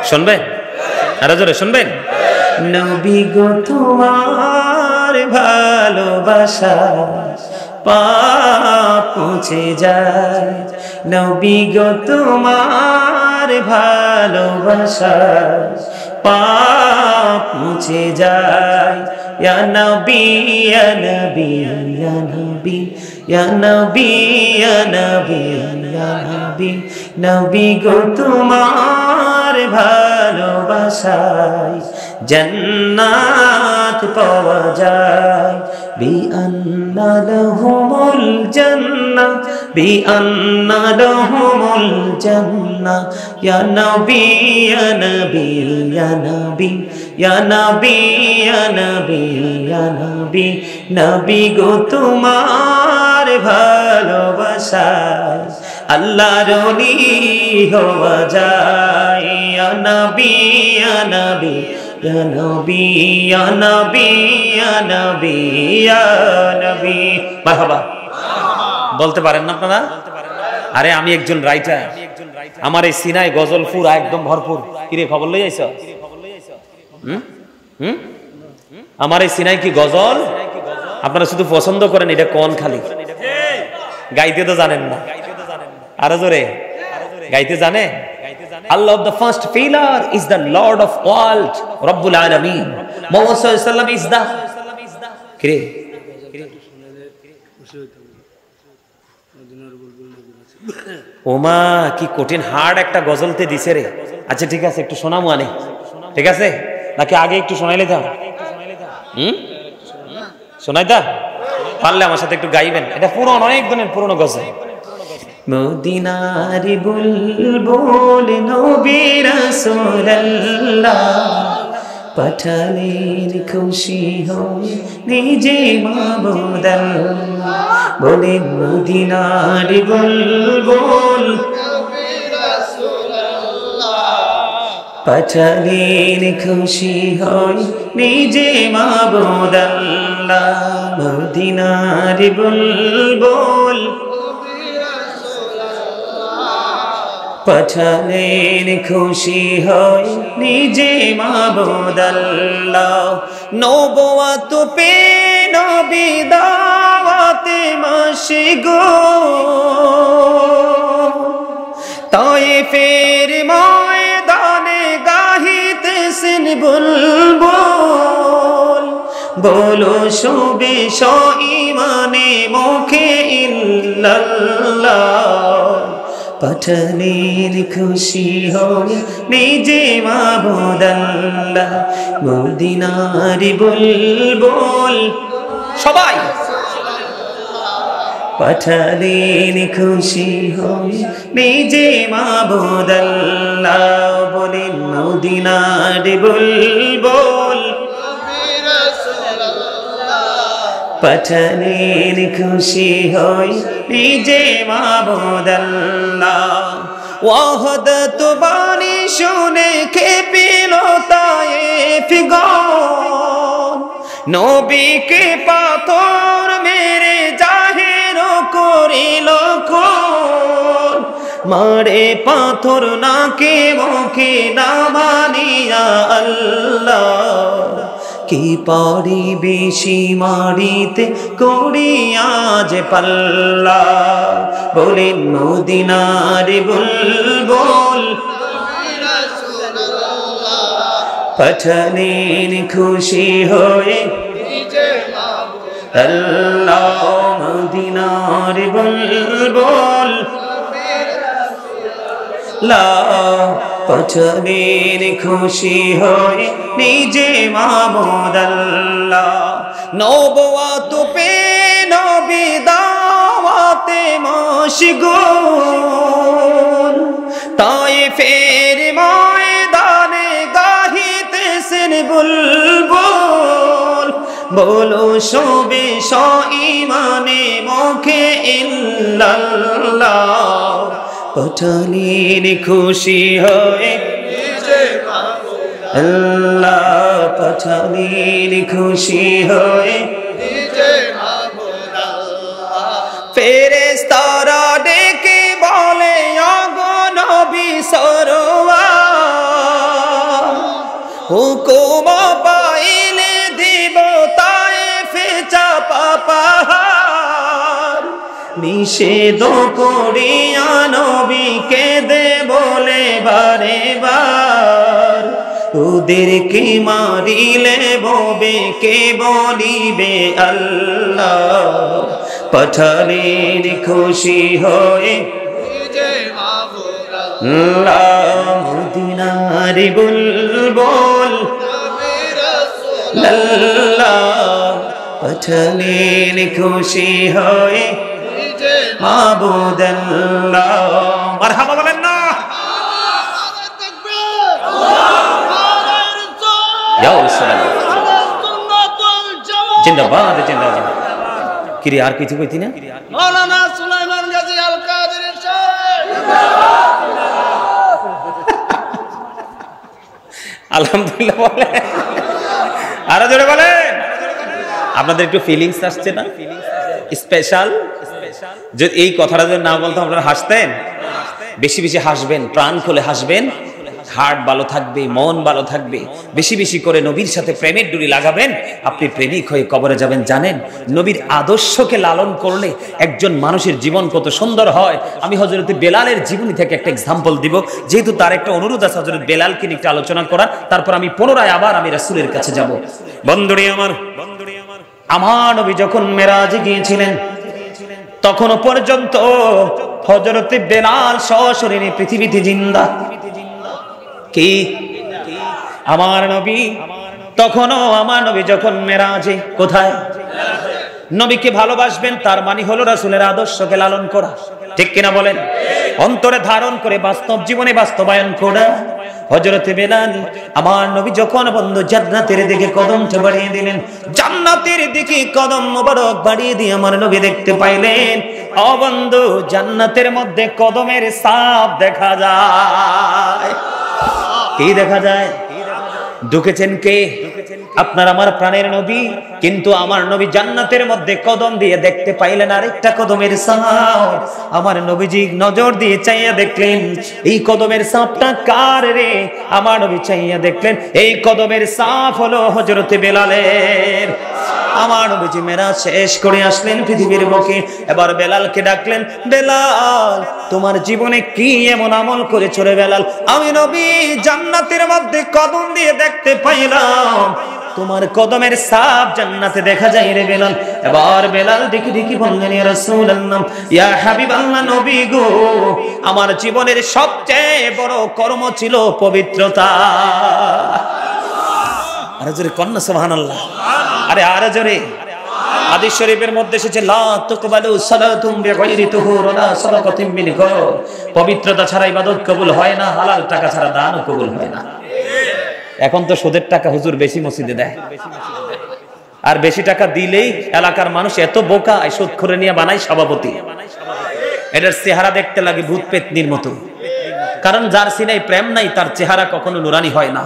শুনবেন? আর জোরে শুনবেন। নবী গো তোমার ভালোবাসা পাপ মুছে যায়, নবী গো তোমার ভালোবাসা পাপ মুছে যায়। ইয়া নবী ইয়া নবী ইয়া নবী ইয়া নবী ইয়া নবী ইয়া নবী, নবী গো তোমার ভালোবাসায় জান্নাত পাওয়া যায়। বিআন্না লাহুমুল জান্নাহ বিআন্না লাহুমুল জান্নাহ, ইয়া নবী ইয়া নবী ইয়া নবী ইয়া নবী ইয়া নবী ইয়া নবী, নবী গো তোমার ভালোবাসায় আল্লাহর ওলি হওয়া যায়। ইয়া নবী ইয়া নবী ইয়া নবী ইয়া নবী ইয়া নবী ইয়া নবী। মারহাবা বলতে পারেন না আপনারা? আরে আমি একজন রাইটার, আমার এই সিনায় গজল পুরা একদম ভরপুর। কিরে খবর লই আইছ? আমার এই সিনায় কি গজল? আপনারা শুধু পছন্দ করেন, এটা কোন খালি গাইতে তো জানেন না। আরো জোরে গাইতে জানে? Allah the first pillar is the Lord of world, Rabbul Alamin. Muhammad sallallahu alaihi wasallam is the kire ওমা কি কঠিন হার্ড একটা গজলতে দিছে রে। আচ্ছা ঠিক আছে, একটু শোনামু আনে, ঠিক আছে নাকি আগে একটু শোনাইলে দাও? শোনাই দা পারলে আমার সাথে একটু গাইবেন। এটা পুরনো, অনেক দিনের পুরনো গজল। মদিনার বুলবুল নবী রাসূলুল্লাহ পাঠালেন খুশি হয়ে নিজে মাবুদ আল্লাহ। বলেন মদিনার বুলবুল নবী রাসূলুল্লাহ পাঠালেন খুশি হয়ে নিজে মাবুদ আল্লাহ। মদিনার বুলবুল পাঠালেন খুশি হয় নিজে মাবুদ আল্লাহ। নবুয়ত পে নবী দাওয়াতে মাশগুল, তায়েফের ময়দানে গাহিতেছেন বুলবুল। বলো শুবে ইমানে মুখে ইল্লাল্লাহ, পাঠালেন খুশি হয়ে নিজে মাবুদ আল্লাহ। মদিনার বুলবুল সবাই পাঠালেন খুশি হয়ে নিজে মাবুদ আল্লাহ। বলেন মদিনার বুলবুল পাঠালেন খুশি হই নিজে মাবুদ আল্লাহ। ওয়াহদত বাণী শুনে খেপিল তায়েফ গণ, নবীকে পাথর মেরে জাহির করিল খুন। মারে পাথর নাকে মুখে না মানিয়া আল্লাহ, কি পারি বেশি মারিতে করিয়া যে পাল্লা। বলেন মদিনার বুলবুল পাঠালেন খুশি হয়ে আল্লাহ, মদিনার বুলবুল পাঠালেন খুশি হয়ে নিজে মাবুদ আল্লাহ। নবুয়ত পে নবী দাওয়াতে মশগুল, তায়েফের ময়দানে গাহিতেছেন বুলবুল। বলো সবে ঈমানে মুখে ইল্লাল্লাহ, পাঠালেন খুশি হয়ে আল্লাহ, পাঠালেন খুশি হয়ে ফেরেশতারা ডেকে বলে ওগো নবী সরওয়ার, হুকুম পাইলে দিব তায়েফে চাপা পাহাড়। নিষেধ করিয়া নবীকে দে বলে বারে বার, ওদেরকে মারিলে ববে কে বলিবে আল্লাহ। পাঠালেন খুশি হয়ে আল্লাহ, মদিনার বুলবুল আল্লাহ, পাঠালেন খুশি হয়ে মাবুদ আল্লাহ। মারহাবা বলেন না? জিন্দাবাদ জিন্দাবাদ। কিরে আর কিছু কইতি না? মাওলানা সুলাইমান গাজী আল কাদেরী সাহেব আলহামদুলিল্লাহ বলে, আরো জোরে বলে। আপনাদের একটু ফিলিংস আসছে না? স্পেশাল। যদি এই কথাটা যদি না বলতাম আপনারা হাসতেন। বেশি বেশি হাসবেন, প্রাণ খুলে হাসবেন, হার্ট ভালো থাকবে, মন ভালো থাকবে। বেশি বেশি করে নবীর সাথে প্রেমের ডুরি লাগাবেন, আপনি প্রেমিক হয়ে কবরে যাবেন। জানেন নবীর আদর্শকে লালন করলে একজন মানুষের জীবন কত সুন্দর হয়। আমি হযরত বেলালের জীবনী থেকে একটা এক্সাম্পল দিব, যেহেতু তার একটা অনুরোধ আছে হযরত বেলালকে নিয়ে একটু আলোচনা করা। তারপর আমি পুনরায় আবার আমি রাসূলের কাছে যাব। বন্ধুরে আমার, আমার নবী যখন মেরাজে গিয়েছিলেন তখনও পর্যন্ত হযরত বেলাল সশরীরে পৃথিবীতে জিন্দা। কি আমার নবী? তখনও আমার নবী যখন মেরাজে, কোথায়? নবীকে ভালোবাসবেন তার মানে হলো রাসূলের আদর্শকে লালন করা, ঠিক কিনা বলেন? অন্তরে ধারণ করে বাস্তব জীবনে বাস্তবায়ন করা। হযরত বেলাল আমার নবী যখন বন্ধু জান্নাতের দিকে কদমটা বাড়িয়ে দিলেন, জান্নাতের দিকে কদম মোবারক বাড়িয়ে দিয়ে আমার নবী দেখতে পাইলেন ও বন্ধু জান্নাতের মধ্যে কদমের ছাপ দেখা যায়। কি দেখা যায়? ঢুকেছেন কে? আপনার আমার প্রাণের নবী। কিন্তু আমার নবী জান্নাতের মধ্যে কদম দিয়ে দেখতে পাইলেন আরেকটা কদমের ছাপ। আমার নবীজি নজর দিয়ে চাইয়া দেখলেন এই কদমের ছাপটা কার রে? আমার নবী চাইয়া দেখলেন এই কদমের ছাপ হলো হযরত বেলালের। আমার নবীজি মেরাজ শেষ করে আসলেন পৃথিবীর বুকে। এবার বেলালকে ডাকলেন, বেলাল তোমার জীবনে কি এমন আমল করেছো রে বেলাল? আমি নবী জান্নাতের মধ্যে কদম দিয়ে দেখতে পাইলাম তোমার কদমের ছাপ জান্নাতে দেখা যায় রে বেলাল। এবার বেলাল দেখি দেখি বললেন, ইয়া রাসূলুল্লাহ, ইয়া হাবিবাল্লাহ, নবী গো, আমার জীবনের সবচেয়ে বড় কর্ম ছিল পবিত্রতা। আরে জোরে কন্না সুবহানাল্লাহ। আরে আরে জোরে। হাদিস শরীফের মধ্যে এসেছে লা তুকবালু সালাতুম বিগাইরি তুহুর ওয়ালা সাদাকাতিন মিন গর। পবিত্রতা ছাড়া ইবাদত কবুল হয় না, হালাল টাকা ছাড়া দানও কবুল হয় না। এখন তো সুদের টাকা হুজুর বেশি মসজিদে দেয়, আর বেশি টাকা দিলেই এলাকার মানুষ এত বোকা, সুদ করে নিয়ে বানায় সভাপতি। এটার চেহারা দেখতে লাগে ভূত পেতনির মতো। কারণ যার সিনায় প্রেম নাই তার চেহারা কখনো নুরানি হয় না।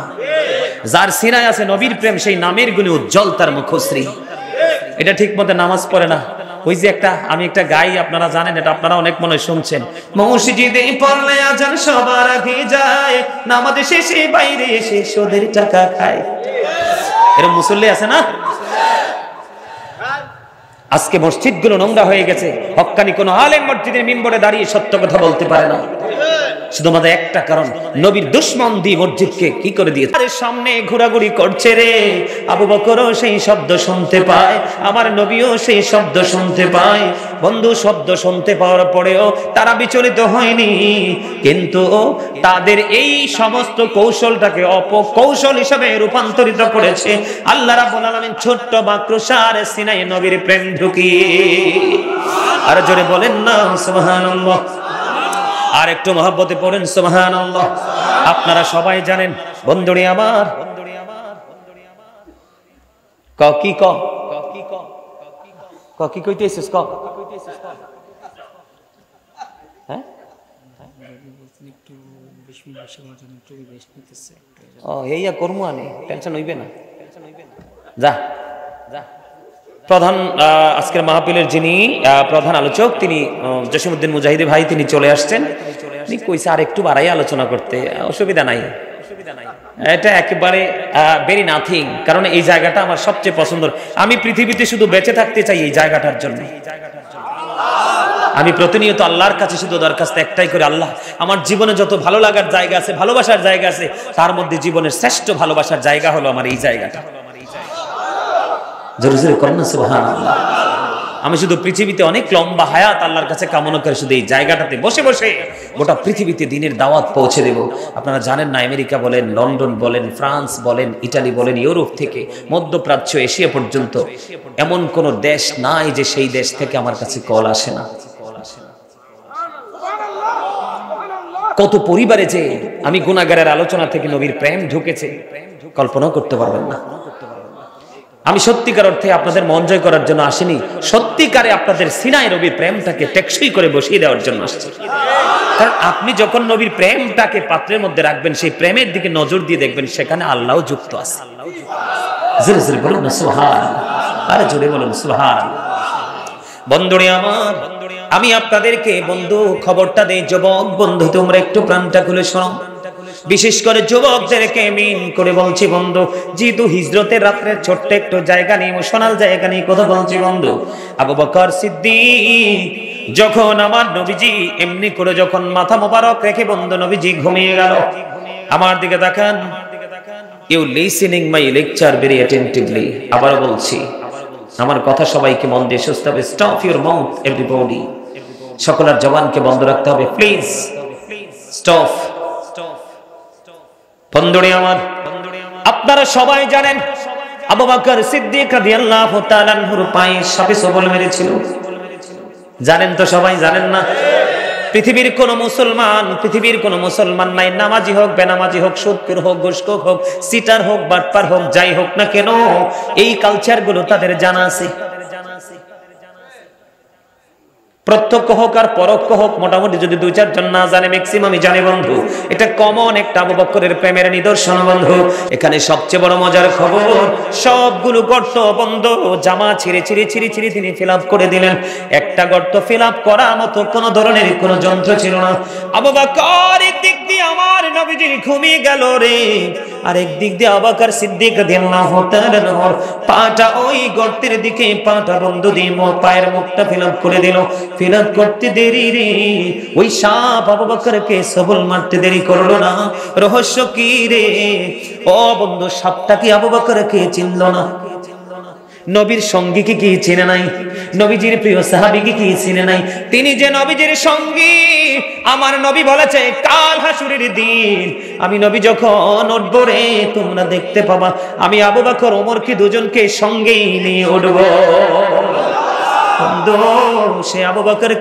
যার সিনায় আছে নবীর প্রেম সেই নামের গুণে উজ্জ্বল তার মুখশ্রী। এটা ঠিক মতো নামাজ পড়ে না, ওই যে আমি একটা গাই, আপনারা জানেন, এটা আপনারা অনেক মনে শুনছেন, মসজিদে পড়লে আজান সবার আগে যায়, নামাজে শেষে বাইরে এসে সুদের টাকা খায়। এরকম মুসল্লি আছে না? আজকে মসজিদগুলো নোংরা হয়ে গেছে, হক্কানি কোন আলেম মসজিদের মিম্বরে দাঁড়িয়ে সত্য কথা বলতে পারে না। শুধুমাত্র একটা কারণ, নবীর দুশমন দিয়ে মসজিদকে কি করে দিয়েছে, আরে সামনে ঘোরাঘুরি করছে রে। আবু বকরও সেই শব্দ শুনতে পায়, আমার নবীও সেই শব্দ শুনতে পায়। বন্ধু, শব্দ শুনতে পাওয়ার পরেও তারা বিচলিত হয়নি, কিন্তু তাদের এই সমস্ত কৌশলটাকে অপকৌশল হিসেবে রূপান্তরিত করেছে আল্লাহ রাব্বুল আলামিন ছোট্ট মাকড়সার সিনায় নবীর প্রেম ঢুকিয়ে। আর জোরে বলেন না সুবহানাল্লাহ। আর একটু মহব্বতে পড়েন সুবহানাল্লাহ। আপনারা সবাই জানেন বন্ধুরে আমার, কি কইতেছিস হ্যাঁ? এইয়া করমু আনে, টেনশন হইবে না, যা যা। প্রধান আজকের মাহফিলের যিনি প্রধান আলোচক, তিনি জসিমউদ্দিন মুজাহিদি ভাই, তিনি চলে আসছেন। তিনি কইছে আর একটু বাড়াই আলোচনা করতে, অসুবিধা নাই, এটা একেবারে ভেরি নাথিং। কারণ এই জায়গাটা আমার সবচেয়ে পছন্দের, আমি পৃথিবীতে শুধু বেঁচে থাকতে চাই এই জায়গাটার জন্য। আমি প্রতিনিয়ত আল্লাহর কাছে শুধু দরখাস্ত একটাই করে, আল্লাহ আমার জীবনে যত ভালো লাগার জায়গা আছে, ভালোবাসার জায়গা আছে, তার মধ্যে জীবনের শ্রেষ্ঠ ভালোবাসার জায়গা হলো আমার এই জায়গাটা। জোরে জোরে করেন না সুবহানাল্লাহ। আমি শুধু পৃথিবীতে অনেক লম্বা হায়াত আল্লাহর কাছে কামনা করে শুধু এই জায়গাটাতে বসে বসে গোটা পৃথিবীতে দ্বীনের দাওয়াত পৌঁছে দেব। আপনারা জানেন না, আমেরিকা বলেন, লন্ডন বলেন, ফ্রান্স বলেন, ইটালি বলেন, ইউরোপ থেকে মধ্যপ্রাচ্য, এশিয়া পর্যন্ত এমন কোন দেশ নাই যে সেই দেশ থেকে আমার কাছে কল আসে না। কত পরিবারে যে আমি গুনাহগারের আলোচনা থেকে নবীর প্রেম ঢুকেছে, কল্পনা করতে পারবেন না। আমি সত্যিকার অর্থে আপনাদের মন জয় করার জন্য আসিনি, সত্যিকারে আপনাদের সিনায় নবীর প্রেমটাকে টেকসই করে বসিয়ে দেওয়ার জন্য আসছি। কারণ আপনি যখন নবীর প্রেমটাকে পাত্রের মধ্যে রাখবেন, সেই প্রেমের দিকে নজর দিয়ে দেখবেন সেখানে আল্লাহও যুক্ত আছে। জোরে জোরে বলুন না সুবহানাল্লাহ, আরে জোরে বলুন সুবহানাল্লাহ। বন্ধুরে আমার, আমি আপনাদেরকে বন্ধু খবরটা দেই, যুবক বন্ধু তোমরা একটু প্রাণটা খুলে শোনো। বিশেষ করে যুবকদেরকে মিন করে বলছি বন্ধু, যেহেতু হিজরতের রাত্রে ছোট্ট একটু জায়গা নিয়ে, ইমোশনাল জায়গা নিয়ে কথা বলছি বন্ধু। আবু বকর সিদ্দিক যখন আমার নবীজি এমনি করে যখন মাথা মোবারক রেখে বন্ধু নবীজি ঘুমিয়ে গেল, আমার দিকে তাকান। You listening my lecture very attentively. আবার বলছি, আমার কথা সবাইকে মন দিয়ে শুনতে হবে। Stop your mouth everybody. সকলের জবানকে বন্ধ রাখতে হবে, প্লিজ স্টপ। বন্ধুরে আমার, আপনারা সবাই জানেন আবু বকর সিদ্দিক রাদিয়াল্লাহু তাআলা আনহুর পায়ে সাপে সবল মেরেছিল। জানেন তো সবাই? জানেন না? পৃথিবীর কোন মুসলমান নাই, নামাজি হোক, বেনামাজি হোক, সুদখোর হোক, ঘুষখোর হোক, সিটার হোক, বাটপার হোক, যাই হোক না কেন, এই কালচার গুলো তাদের জানা আছে। প্রত্যক্ষ হোক আর পরোক্ষ হোক, মোটামুটি যদি 2-4 জন না জানে, ম্যাক্সিমামই জানে বন্ধু। এটা কমন একটা আবু বকরের প্রেমের নিদর্শন বন্ধু। এখানে সবচেয়ে বড় মজার খবর, সবগুলো গর্ত বন্ধ, জামা ছিঁড়ে তিনি ফিল আপ করে দিলেন। একটা গর্ত ফিল আপ করার মতো কোন ধরনের কোন যন্ত্র ছিল না। আবু বকর একদিক দিয়ে আমার নবীজি ঘুমিয়ে গেল রে, আর একদিক দিয়ে আবু বকর সিদ্দিক রাদিয়াল্লাহু তাআলা পাটা ওই গর্তের দিকে, পাটা বন্ধু দিয়ে পায়ের মুখটা ফিল আপ করে দিল। ফিল আপ করতে দেরি রে, ওই সাপ আবু বকরকে সবল মারতে দেরি করলো না। রহস্য কি রে? ও বন্ধু, সাপটা কি আবু বকরকে চিনল না? নবীর সঙ্গী কি চিনে নাই? নবীজির প্রিয় সাহাবী কি চিনে নাই? তিনি যে নবীজির সঙ্গী, আমার নবী বলেছে কাল হাসুরের দিন আমি নবী যখন উঠব রে, তোমরা দেখতে পাবা আমি আবু বকর ওমরকে দুজনকে সঙ্গে নিয়ে উঠব। বন্ধু, সে আবু বকর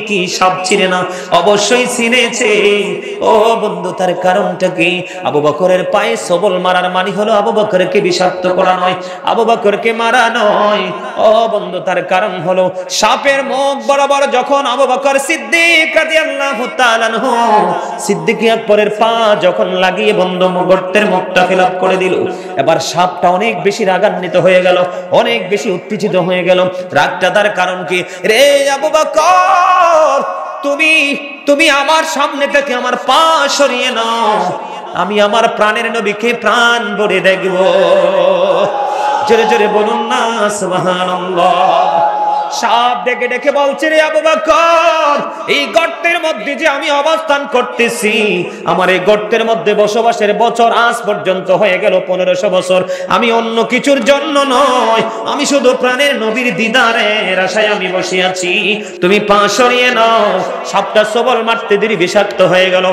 কি সব চিনে না? অবশ্যই চিনেছে। ও বন্ধু, তার কারণটা কি? আবু বকরের পায়ে সবল মারার মানে হলো আবু বকরকে বিষাক্ত করা নয়, আবু বকরকে মারা নয়। ও বন্ধু, তার কারণ হলো সাপের মুখ বরাবর যখন আবু বকর সিদ্দিক রাদিয়াল্লাহু তাআলা আনহু সিদ্দিক আকবরের পা যখন লাগিয়ে বন্ধু গর্তের মুখটা ফিল আপ করে দিল, এবার সাপটা অনেক বেশি রাগান্বিত হয়ে গেল, অনেক বেশি উত্তেজিত হয়ে গেল। রাগটা তার কারণ কি? রে আবু বকর, তুমি আমার সামনে থেকে আমার পা সরিয়ে নাও, আমি আমার প্রাণের নবীকে প্রাণ ভরে দেখব। জোরে জোরে বলুন না সুবহানাল্লাহ। সাপ ডেকে ডেকে বলছে, রে আবু বকর, এই গর্তের মধ্যে যে আমি অবস্থান করতেছি, আমার এই গর্তের মধ্যে বসবাসের বছর আজ পর্যন্ত হয়ে গেল 1500 বছর। আমি অন্য কিছুর জন্য নয়, আমি শুধু প্রাণের নবীর দিদারের আশায় আমি বসে আছি। তুমি পা সরিয়ে নাও। সাপটা সবল মারতে দেরি বিষাক্ত হয়ে গেল,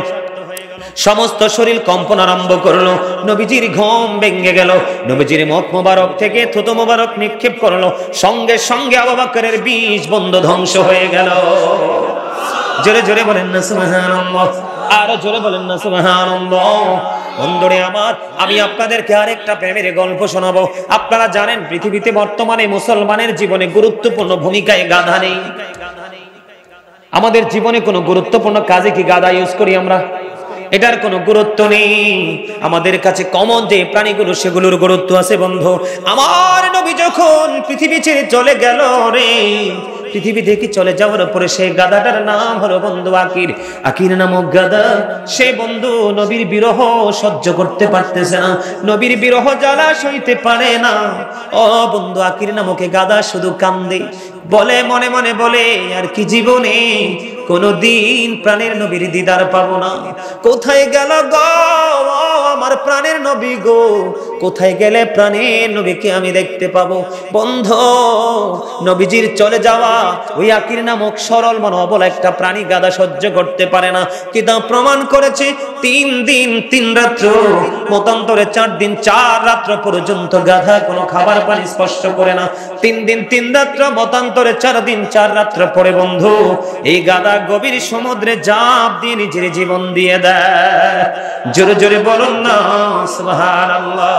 সমস্ত শরীর কম্পন আরম্ভ করলো। নবীজির ঘুম ভেঙে গেল, নবীজির মুখ মোবারক থেকে থুতু মোবারক নিক্ষেপ করলো। সঙ্গে সঙ্গে আবু বকরের 20 বন্ধু ধ্বংস হয়ে গেল। জোরে জোরে বলেন না সুবহানাল্লাহ, আরো জোরে বলেন না সুবহানাল্লাহ। বন্ধুরে আমার, আমি আপনাদেরকে আরেকটা প্রেমের গল্প শোনাবো। আপনারা জানেন পৃথিবীতে বর্তমানে মুসলমানের জীবনে গুরুত্বপূর্ণ ভূমিকায় গাধা নেই। আমাদের জীবনে কোনো গুরুত্বপূর্ণ কাজে কি গাধা ইউজ করি আমরা? এটার কোনো গুরুত্ব নেই। আমাদের কাছে কমন যে প্রাণীগুলো সেগুলোর গুরুত্ব আছে বন্ধু। আমার নবী যখন পৃথিবী ছেড়ে চলে গেল রে, পৃথিবী থেকে চলে যাওয়ার পরে সেই গাধাটার নাম হলো বন্ধু আকির। আকির নামক গাধা, সে বন্ধু নবীর বিরহ সহ্য করতে পারতেছে না, নবীর বিরহ জ্বালা সইতে পারে না। ও বন্ধু আকির নামক গাধা শুধু কান্দে, বলে মনে মনে বলে, আর কি জীবনে কোনদিন প্রাণের নবীর দিদার পাবো না। কোথায় গেল গো আমার প্রাণের নবী গো, কোথায় গেলে প্রাণের নবীকে আমি দেখতে পাবো? বন্ধু, নবীজির চলে যাওয়া ওই আকির নামক সরল মনোবল একটা প্রাণী গাধা সহ্য করতে পারে না। কিতাব প্রমাণ করেছে 3 দিন 3 রাত্র, মতান্তরে 4 দিন 4 রাত্র পর্যন্ত গাধা কোনো খাবার পানি স্পর্শ করে না। 3 দিন 3 রাত্র, মতান্তরে 4 দিন 4 রাত্র পরে বন্ধু এই গাধা গভীর সমুদ্রে ঝাঁপ দিয়ে নিজের জীবন দিয়ে দেয়। জোরে জোরে বলুন না সুবহানাল্লাহ।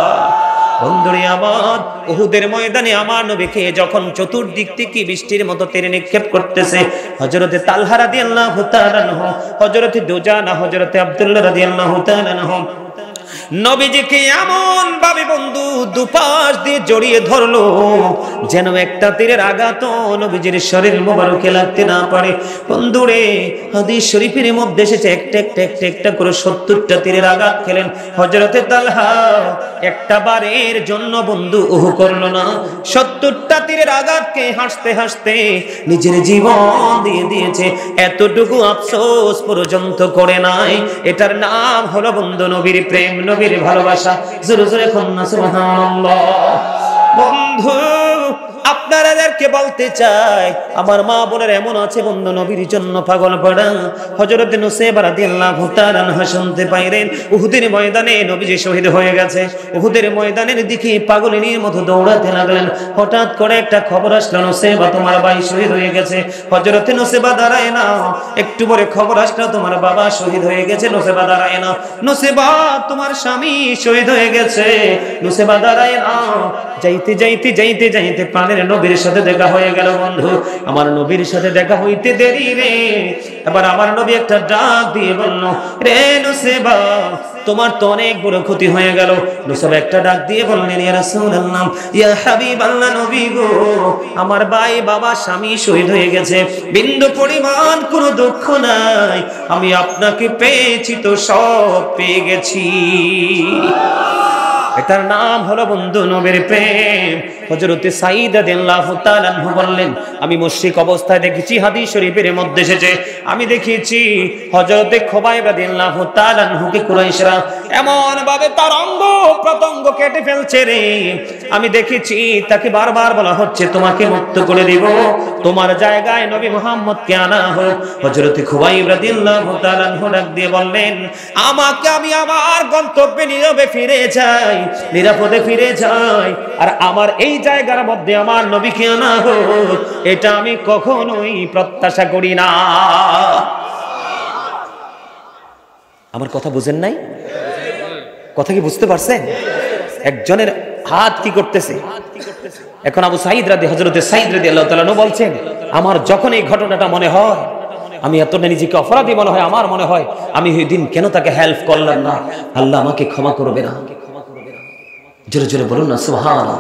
বন্ধুরে আমার, উহুদের ময়দানে আমার নবীকে যখন চতুর্দিক থেকে বৃষ্টির মতো তেরে নিক্ষেপ করতেছে, হযরতে তালহা রাদিয়াল্লাহু তাআলা আনহু, হযরতে দুজানা, হযরতে আব্দুল্লাহ রাদিয়াল্লাহু তাআলা আনহু নবীজিকে এমন ভাবে বন্ধু দুপাশ দিয়ে জড়িয়ে ধরলো যেন একটা তীরের আঘাত নবীজির শরীর মোবারকে লাগতে না পারে। বন্ধুরে, হাদিস শরীফের মধ্যে এসেছে একটা করে 70টা তীরের আঘাত খেলেন হযরতে তালহা। একটা বারের জন্য বন্ধু উহু করলো না, 70টা তীরের আঘাতকে হাসতে হাসতে নিজের জীবন দিয়ে দিয়েছে। এতটুকু আফসোস পর্যন্ত করে নাই। এটার নাম হলো বন্ধু নবীর প্রেম, নবীর ভালোবাসা। জোরে জোরে কন্যা সুবহানাল্লাহ। বন্ধু, আপনাদেরকে বলতে চাই, আমার মা বোনের এমন আছে বন্ধু নবীর জন্য পাগল পড়া। হযরত নুসাইবা রাদিয়াল্লাহু তাআলা আনহা শুনতে পাইলেন উহুদের ময়দানে নবীজি শহীদ হয়ে গেছে। উহুদের ময়দানের দিকে পাগলিনীর মতো দৌড়াতে লাগলেন। হঠাৎ করে একটা খবর আসলো, নুসাইবা তোমার ভাই শহীদ হয়ে গেছে। হযরত নুসাইবা দাঁড়ায় না, একটু পরে খবর আসলো তোমার বাবা শহীদ হয়ে গেছে। নুসাইবা দাঁড়ায় না, নুসাইবা তোমার স্বামী শহীদ হয়ে গেছে। নুসাইবা দাঁড়ায় না, যাইতে যাইতে যাইতে যাইতে প্রাণের নবীর সাথে দেখা হয়ে গেল। বন্ধু, আমার নবীর সাথে দেখা হইতে দেরি রে। এবার আমার নবী একটা ডাক দিয়ে বলল, রে নুসাইবা, তোমার তো অনেক বড় ক্ষতি হয়ে গেল। নুসাইবা একটা ডাক দিয়ে বললেন, ইয়া রাসূলুল্লাহ, ইয়া হাবিবাল্লাহ, নবী গো, আমার ভাই বাবা স্বামী শহীদ হয়ে গেছে, বিন্দু পরিমাণ কোনো দুঃখ নাই। আমি আপনাকে পেয়েছি তো সব পেয়ে গেছি। এটার নাম হলো বন্ধু নবীর প্রেম। হযরতে সাঈদ রাদিয়াল্লাহু তাআলা আনহু বললেন, আমি মুশরিক অবস্থায় দেখেছি, হাদিস শরীফের মধ্যে এসেছে, আমি দেখেছি হযরতে খুবাইব রাদিয়াল্লাহু তাআলা আনহুকে কুরাইশরা এমন ভাবে তার অঙ্গ প্রত্যঙ্গ কেটে ফেলছে রে। আমি দেখেছি তাকে বারবার বলা হচ্ছে, তোমাকে মুক্ত করে দিব, তোমার জায়গায় নবী মুহাম্মদকে আনা হোক। হযরতে খুবাইব রাদিয়াল্লাহু তাআলা আনহু ডাক দিয়ে বললেন, আমাকে, আমি আমার গন্তব্যে নীরবে ফিরে যাই, নিরাপদে ফিরে যাই, আর আমার এই জায়গার মধ্যে আমার নবীকে আনা হোক, এটা আমি কখনোই প্রত্যাশা করি না। আমার কথা বুঝেন নাই? কথা কি বুঝতে পারছেন? একজনের হাত কি করতেছে। এখন আবু সাঈদ হযরতে সাঈদ রাদিয়াল্লাহু তাআলা বলছেন, আমার যখন এই ঘটনাটা মনে হয়, আমি এতটা নিজেকে অপরাধী মনে হয়, আমার মনে হয় আমি ওই দিন কেন তাকে হেল্প করলাম না, আল্লাহ আমাকে ক্ষমা করবে না। জোরে জোরে বলুন না সুবহানাল্লাহ,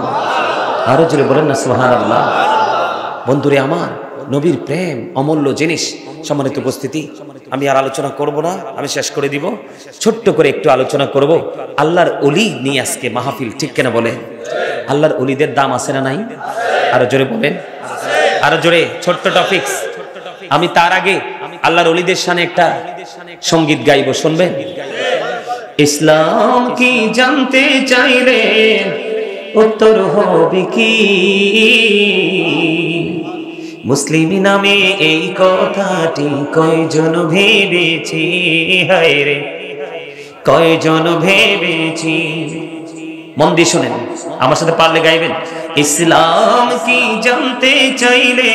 আরো জোরে বলুন না সুবহানাল্লাহ। বন্ধুরে আমার, নবীর প্রেম অমূল্য জিনিস। সম্মানিত উপস্থিতি, আমি আর আলোচনা করব না, আমি শেষ করে দিব। ছোট্ট করে একটু আলোচনা করব আল্লাহর ওলি নিয়ে আজকে মাহফিল, ঠিক কেনা বলে? আল্লাহর ওলিদের দাম আছে না নাই? আরো জোরে বলেন, আরো জোরে। ছোট্ট টপিকস। আমি তার আগে আল্লাহর ওলিদের শানে একটা সঙ্গীত গাইব, শুনবেন? ইসলাম কি জানতে চাইলে উত্তর হবে কি? মুসলিম নামে এই কথাটি কয়জন ভেবেছি, হায় রে কয়জন ভেবেছি। মন দিয়ে শোনেন, আমার সাথে পারলে গাইবেন। ইসলাম কি জানতে চাইলে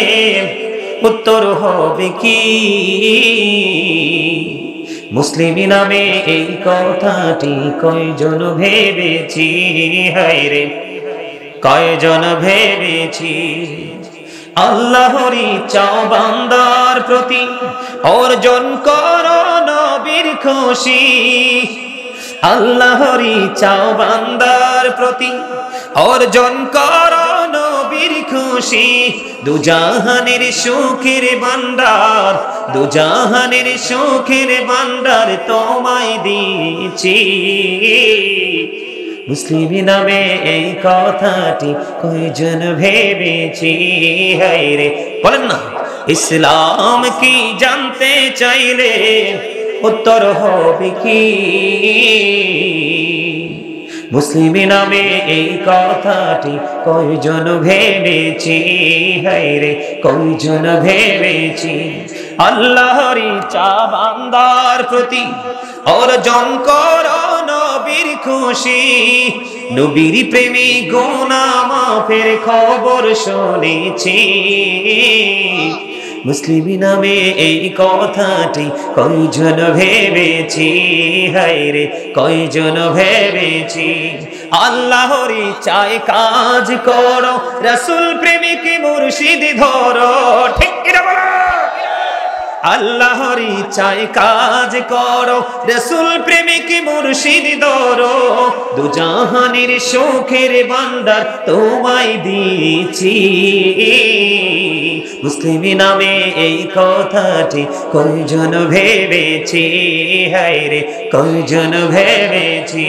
উত্তর হবে কি? মুসলিম নামে এই কথাটি কয়জন ভেবেছি, হায় রে কয়জন ভেবেছি। আল্লাহরই চাও বান্দার প্রতি অর্জন করো নবীর খুশি। আল্লাহরই চাও বান্দার প্রতি অর্জন করো নবীর খুশি। দুজাহানের সুখের ভান্ডার, দুজাহানের সুখের ভান্ডার তোমায় দিয়েছি। মুসলিম নামে এই কথাটি কয়জন ভেবেছি, হায় রে বলেন না। ইসলাম কি জানতে চাইলে উত্তর হবে কি? মুসলিম নামে এই কথাটি কয়জন ভেবেছি, হায় রে কয়জন ভেবেছি। আল্লাহরই চা বান্দার প্রতি অর্জন করো নবীর খুশি। নবীর প্রেমী গুনাহ মাফের খবর শুনেছি। মুসলিম নামে এই কথাটি কয়জন ভেবেছি, হায় রে কয়জন ভেবেছি। আল্লাহরই চাই কাজ করো, রাসূল প্রেমিক মুর্শিদ ধরো, ঠিক কি না বলো? আল্লাহরই চাই কাজ করো, রাসূল প্রেমিক মুর্শিদ ধরো। দুজাহানের সুখের ভান্ডার তোমায় দিয়েছি। মুসলিম নামে এই কথাটি কয়জন ভেবেছি, হায় রে কয়জন ভেবেছি।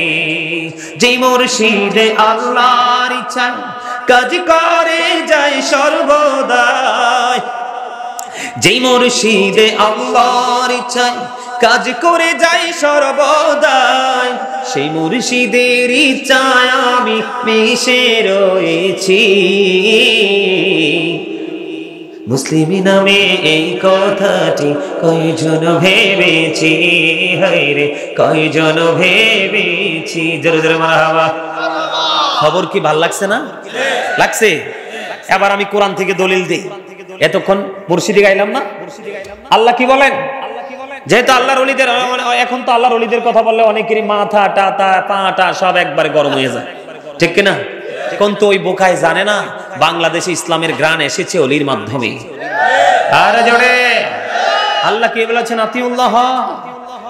যে মুর্শিদ আল্লাহর ইচ্ছায় কাজ করে যায় সর্বদাই, যেই মুর্শিদ আল্লাহর ইচ্ছায় কাজ করে যায় সর্বদাই, সেই মুর্শিদের ইচ্ছায় আমি মিশে রয়েছি। মুসলিম নামে এই কথাটি কয়জন ভেবেছি, হায় রে কয়জন ভেবেছি। জোরে জোরে মারহাবা। খবর কি ভাল লাগছে না? লাগছে? এবার আমি কোরআন থেকে দলিল দিই। এতক্ষণ মুর্শিদি গাইলাম না? আল্লাহ কি বলেন? যেহেতু আল্লাহর ওলিদের, এখন তো আল্লাহর ওলিদের কথা বললে অনেকেরই মাথা টাটা পাটা সব একবার গরম হয়ে যায়, ঠিক কিনা? কিন্তু ওই বোকায় জানে না বাংলাদেশে ইসলামের গ্রাণ এসেছে ওলির মাধ্যমে। আর জোরে আল্লাহ কি বলেছেন? আতিউল্লাহ,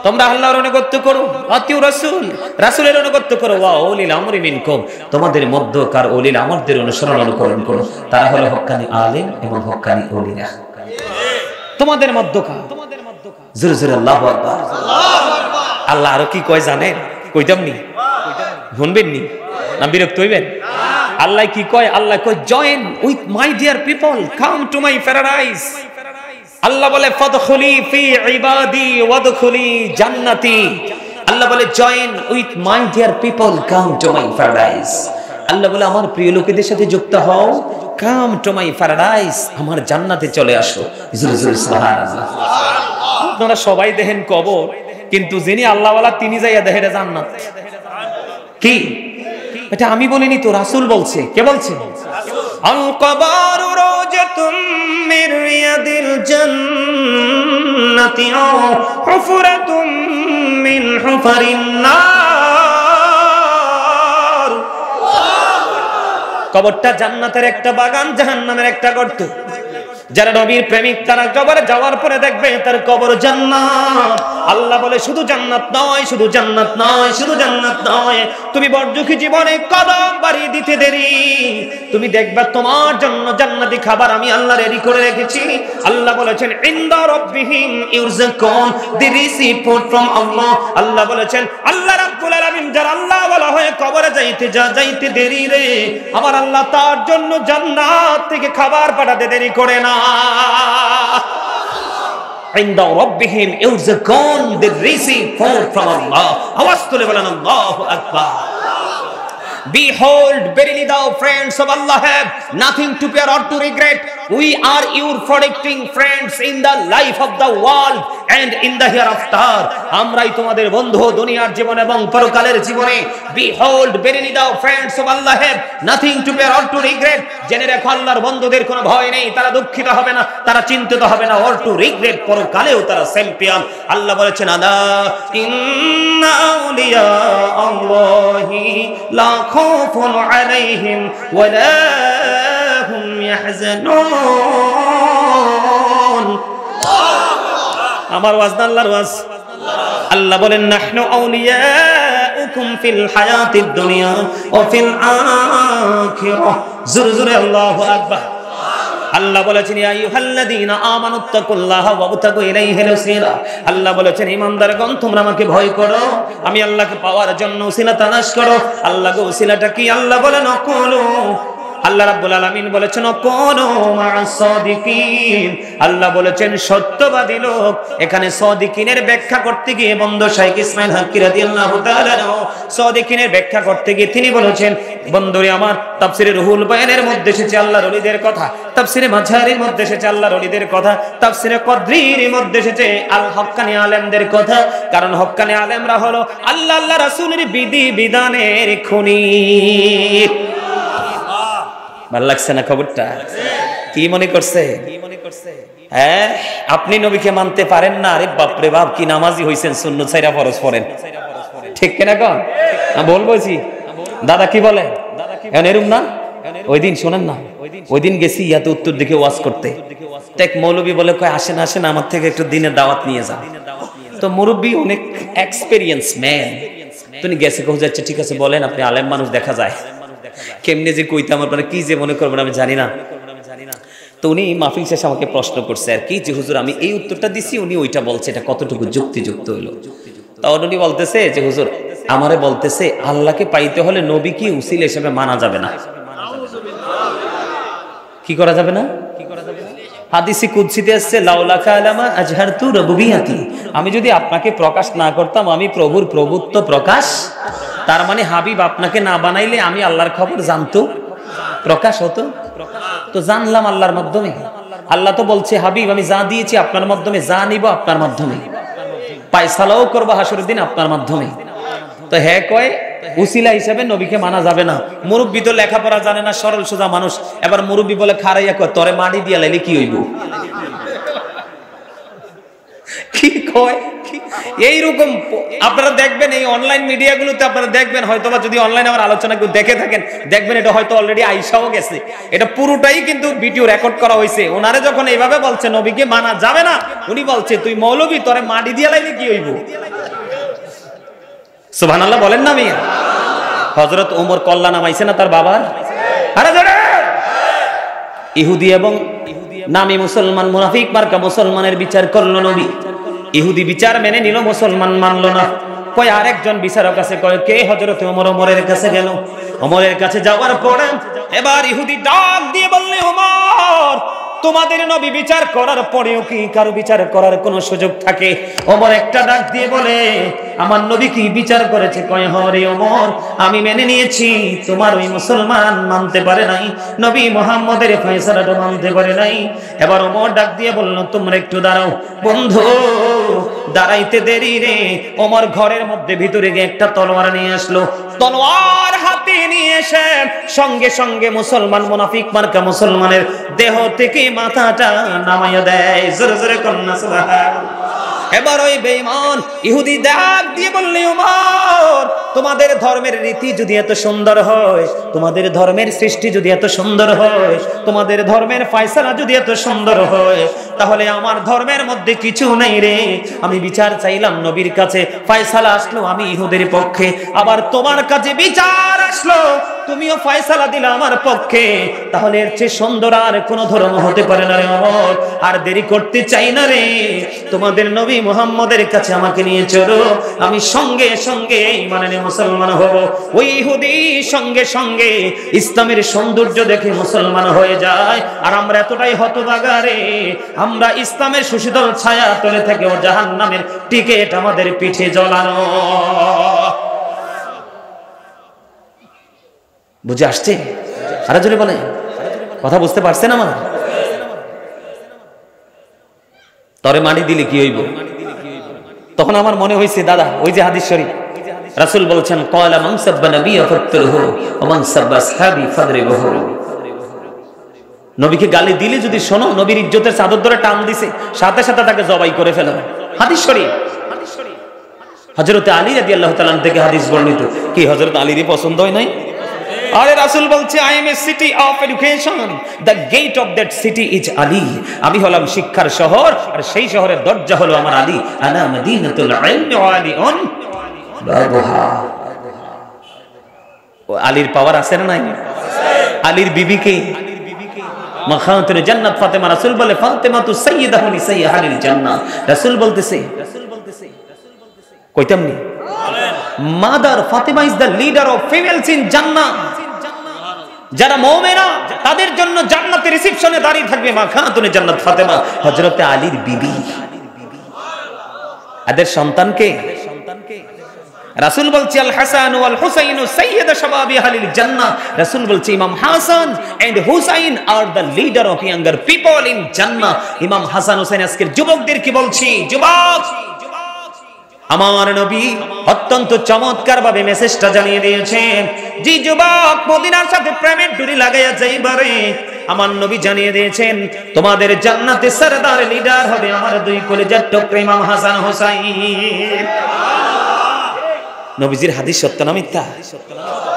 তোমরা আল্লাহর অনুগত্য করো, আতিউ রাসূল, রাসূলের অনুগত্য করো, ওয়া উলিল আমরি মিনকুম, তোমাদের মধ্যকার উলিল আমরদের অনুসরণ অনুকরণ করো, তারা হলো হক্কানি আলেম এবং হক্কানি ওলিরা। তোমাদের মধ্যকার, জোরে জোরে আল্লাহু আকবার। আল্লাহ আরো কি কয় জানেন? কইতাম নি? শুনবেন নি না বিরক্ত হইবেন? আল্লাহ কি কয়? আল্লাহ কয় join with my dear people, come to my paradise. আল্লাহ বলে ফাদখুলি ফি ইবাদি ওয়াদখুলি জান্নাতি। আল্লাহ বলে join with my dear people, come to my paradise. আল্লাহ বলে আমার প্রিয় লোকেদের সাথে যুক্ত হও, কাম টু মাই প্যারাডাইস, আমার জান্নাতে চলে আসো। জোরে জোরে সুবহানাল্লাহ। আপনারা সবাই দেখেন কবর, কিন্তু যিনি আল্লাহওয়ালা তিনি যাইয়া দেখেন জান্নাত। কি এটা আমি বলিনি তো, রাসূল বলছে। কে বলছে? আল কবরু রাওজাতুম মির রিয়াদিল জান্নাতি আও হুফরাতুম মিন হুফারিন নার। কবরটা জান্নাতের একটা বাগান, জাহান্নামের একটা গর্ত। যারা নবীর প্রেমিক তারা কবরে যাওয়ার পরে দেখবে তার কবর জান্নাত। আল্লাহ বলে শুধু জান্নাত নয়, শুধু জান্নাত নয়, শুধু জান্নাত নয়, তুমি বরযুখী জীবনে কদম বাড়িয়ে দিতে দেরি, তুমি দেখবা তোমার জন্য জান্নাতি খাবার আমি আল্লাহ রেডি করে রেখেছি। আল্লাহ বলেছেন ইনদা রাব্বিহিম ইরযাকুন, দি রিসিভ ফুড ফ্রম আল্লাহ। আল্লাহ বলেছেন আল্লাহ রাব্বুল আলামিন যার আল্লাহ বলা হয় কবরে যাইতে দেরি রে, আমার আল্লাহ তার জন্য জান্নাত থেকে খাবার পাঠাতে দেরি করে না। ইনদা রাব্বিহিম ইরযাকুন, দি রিসিভ ফুড ফ্রম আল্লাহ। আওয়াজ তুলে বলেন আল্লাহু আকবার। Behold, verily thou friends of Allah have nothing to fear or to regret. We are your protecting friends in the life of the world and in the hereafter. আমরাই তোমাদের বন্ধু দুনিয়ার জীবনে এবং পরকালের জীবনে। Behold, verily thou friends of Allah have nothing to fear or to regret. জেনে রাখো আল্লাহর বন্ধুদের কোনো ভয় নেই, তারা দুঃখিত হবে না, তারা চিন্তিত হবে না, or to regret, পরকালেও তারা চ্যাম্পিয়ন। আল্লাহ বলেছেন আলা ইন্না আউলিয়া আল্লাহি লা খাউফুন আলাইহিম ওয়া লা হুম ইয়াহজানুন। আমার ওয়াজ না আল্লাহর ওয়াজ। আল্লাহ বলেন নাহনু আউলিয়াউকুম ফিল হায়াতিদ দুনিয়া ওয়া ফিল আখিরাহ। জোরে জোরে আল্লাহু আকবার। আল্লাহ বলেছেন ইয়া আইয়ুহাল্লাযীনা আমানুত্তাকুল্লাহা ওয়াবতাগু ইলাইহিল ওসিলা। আল্লাহ বলেছেন ঈমানদারগণ তোমরা আমাকে ভয় করো, আমি আল্লাহকে পাওয়ার জন্য ওসিলা তালাশ করো। আল্লাহকে ওসিলাটা কি? আল্লাহ বলেন কুলু, আল্লাহ রাব্বুল আলামিন বলেছেন কুনু মা'আস সাদিকিন। আল্লাহ বলেছেন সত্যবাদী লোক। এখানে সাদিকিনের ব্যাখ্যা করতে গিয়ে বন্ধু শাইখ ইসমাইল হাক্কি রাদিয়াল্লাহু তাআলা সাদিকিনের ব্যাখ্যা করতে গিয়ে তিনি বলেছেন বন্ধুরে আমার তাফসীরে রুহুল বায়ানের মধ্যে এসেছে আল্লাহর ওলিদের কথা, তাফসীরে মাঝহারির মধ্যে এসেছে আল্লাহর ওলিদের কথা, তাফসীরে কদরির মধ্যে এসেছে আল হক্কানি আলেমদের কথা। কারণ হক্কানি আলেমরা হলো আল্লাহ আল্লাহ রাসূলের বিধি বিধানের খনি। ভালো লাগছে না খবরটা? কি মনে করছে? হ্যাঁ, আপনি নবীকে মানতে পারেন না, আরে বাপ রে বাপ, কি নামাজি হইছেন, সুন্নাত ছাইরা ফরজ পড়েন, ঠিক কিনা কোন? বলবোছি দাদা কি বলে এরকম না? ওই দিন শোনেন না, ওই দিন গেছি ইয়াতে উত্তর দিকে ওয়াজ করতে, এক মৌলবী বলে কয় আসেন আসেন আমার থেকে একটু দিনের দাওয়াত নিয়ে যান। তো মুরব্বী অনেক এক্সপেরিয়েন্স ম্যান, তুমি গেছে কোথাও যাচ্ছে, ঠিক আছে বলেন, আপনি আলেম মানুষ দেখা যায়, কেমনে যে কইতাম আপনারা কি যে মনে করবেন আমি জানি না। তো উনি মাহফিল শেষে আমাকে প্রশ্ন করছে আর কি, যে হুজুর আমি এই উত্তরটা দিছি, উনি ওইটা বলছে, এটা কতটুকু যুক্তিযুক্ত হইলো? তখন উনি বলতেছে যে হুজুর আমারে বলতেছে আল্লাহকে পাইতে হলে নবী কি উসিলা হিসেবে মানা যাবে না। কি করা যাবে না? হাদিসে কুদসিতে আসছে লাউলাকা আলামা আজহারতু রুবুবিয়াতি, আমি যদি আপনাকে প্রকাশ না করতাম আমি প্রভুর প্রভুত্ব প্রকাশ। তার মানে হাবিব আপনাকে না বানাইলে আমি আল্লাহর খবর জানতো, প্রকাশ হতো। তো জানলাম আল্লাহর মাধ্যমে। আল্লাহ তো বলছে হাবিব আমি যা দিয়েছি আপনার মাধ্যমে, যা নিব আপনার মাধ্যমে, পায়সালাও করবো হাসরের দিন আপনার মাধ্যমে। তো হ্যাঁ কয় উসিলা হিসেবে নবীকে মানা যাবে না। মুরব্বী তো লেখাপড়া জানে না, সরল সোজা মানুষ, এবার মুরব্বী বলে খারাইয়া কয় তরে মাটি দিয়া লাইলে কি হইব? কি কয় এইরকম আপনারা দেখবেন এই অনলাইন মিডিয়াগুলোতে, আপনারা দেখবেন হয়তোবা যদি অনলাইনে আমার আলোচনা কেউ দেখে থাকেন দেখবেন এটা হয়তো অলরেডি আইসাও গেছে, এটা পুরোটাই কিন্তু ভিডিও রেকর্ড করা হয়েছে। ওনারে যখন এইভাবে বলছে নবীকে মানা যাবে না, উনি বলছে তুই মৌলবী তোরে মাটি দিয়া লাইলে কি হইব? সুবহানাল্লাহ বলেন না মিয়া? হযরত ওমর কল্লা নামাইছে না তার বাবার? আরে জোরে! ইহুদি এবং নামী মুসলমান মুনাফিক মার্কা মুসলমানের বিচার করলো নবী। ইহুদি বিচার মেনে নিল, মুসলমান মানলো না। কয় আরেকজন বিচারক আছে, কয় কে? হযরত ওমর ওমরের কাছে গেল। ওমরের কাছে যাওয়ার পরে এবার ইহুদি ডাক দিয়ে বললে ওমর তোমাদের নবী বিচার করার পরেও কি কারো বিচার করার কোনো সুযোগ থাকে? ওমর একটা ডাক দিয়ে বলে আমার নবী কি বিচার করেছে? কয় হরে ওমর আমি মেনে নিয়েছি, তোমার ওই মুসলমান মানতে পারে নাই, নবী মুহাম্মদের ফয়সালাটা মানতে পারে নাই। এবার ওমর ডাক দিয়ে বলল তোমরা একটু দাঁড়াও। বন্ধু দাঁড়াইতে দেরি রে, ওমর ঘরের মধ্যে ভিতরে গিয়ে একটা তলোয়ার নিয়ে আসলো। তলোয়ার হাতে নিয়ে এসে সঙ্গে সঙ্গে মুসলমান মুনাফিক মার্কা মুসলমানের দেহ থেকে মাথাটা নামাইয়া দেয়। জোরে জোরে কন্যা সুবহানাল্লাহ। এবার ওই বেঈমান ইহুদি ডাক দিয়ে বললে ওমর তোমাদের ধর্মের রীতি যদি এত সুন্দর হয়, তোমাদের ধর্মের সৃষ্টি যদি এত সুন্দর হয়, তোমাদের ধর্মের ফয়সালা যদি এত সুন্দর হয়, তাহলে আমার ধর্মের মধ্যে কিছু নেই রে। আমি বিচার চাইলাম নবীর কাছে, ফয়সালা আসলো আমি ইহুদের পক্ষে, আবার তোমার কাছে বিচার আসলো তুমিও ফয়সালা দিলা আমার পক্ষে। তাহলে এর চেয়ে সুন্দর আর কোন ধর্ম হতে পারে না রে ওমর। আর দেরি করতে চাই না রে, তোমাদের নবী মুহাম্মদের কাছে আমাকে নিয়ে চলো, আমি সঙ্গে সঙ্গে মানে মুসলমান হব। ওই ইহুদি সঙ্গে সঙ্গে ইসলামের সৌন্দর্য দেখে মুসলমান হয়ে যায়, আর আমরা এতটাই হতভাগা রে, আমরা ইসলামের সুশীতল ছায়া তলে থেকে ও জাহান্নামের টিকেট আমাদের পিঠে জ্বলানো। বুঝে আসছে? আরে জোরে বলে, কথা বুঝতে পারছেন আমার? তরে মাটি দিলে কি হইব? তখন আমার মনে হয়েছে দাদা, ওই যে হাদিস শরীফ রাসূল বলছেন, ক্বালা মান সাব্বা নাবিয়্যা ফাকতুলহু ওয়া মান সাব্বা আসহাবি ফাদরিবহু। নবীকে গালি দিলে যদি শোনো, নবীর ইজ্জতের চাদর ধরে টান দিছে, সাথে সাথে তাকে জবাই করে ফেলো। হাদিস শরীফ হযরত আলী রাদিয়াল্লাহু তাআলা থেকে হাদিস বর্ণিত। কি হযরত আলীরই পছন্দ হয় নাই? আরে রাসূল বলছে, I am a city of education, the gate of that city is Ali. আমি হলাম শিক্ষার শহর, আর সেই শহরের দরজা হলো আমার আলী। আনা মদিনাতুল ইলমি ওয়া আলীউন বাবুহা। ও আলীর পাওয়ার আছে না নাই? আলীর বিবি কে? মাখাতুল জান্নাত ফাতেমা। রাসূল বলে, ফাতেমা তু সাইয়্যিদাতু নিসাই আহলিল জান্নাহ। রাসূল বলতেছে কইতাম নি, mother Fatema is the leader of females in জান্নাহ। যারা মুমিনা তাদের জন্য জান্নাতে রিসেপশনে দাঁড়িয়ে থাকবে মা খাতুনে জান্নাত ফাতেমা, হযরতে আলীর বিবি। এদের সন্তানকে রাসূল বলছে, আল হাসান ওয়াল হুসাইন সাইয়্যিদা শাবাবি আহলিল জান্নাহ। রাসূল বলছে, Imam Hasan and Husain are the leader of younger people in Jannah. Imam Hasan Hussain আজকের যুবকদেরকে বলছি, যুবক, আমার নবী অত্যন্ত চমৎকার ভাবে মেসেজটা জানিয়ে দিয়েছেন। যে যুবক মদিনার সাথে প্রেমের ডুরি লাগাইয়া যাইবারে, আমার নবী জানিয়ে দিয়েছেন তোমাদের জান্নাতে সরদার লিডার হবে আমার দুই কলিজার টুকরা ইমাম হাসান হোসাইন। নবীজির হাদিস সত্য না মিথ্যা?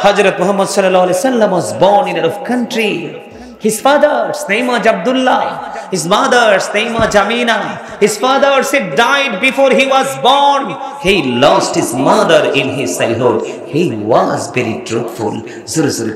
হযরত মুহাম্মদ সাল্লাল্লাহু আলাইহি ওয়াসাল্লাম was born in a rough country. His father's name was Abdullah. His mother's name was Amina. His father died before he was born. He lost his mother in his childhood. He was very truthful. Zuru zuru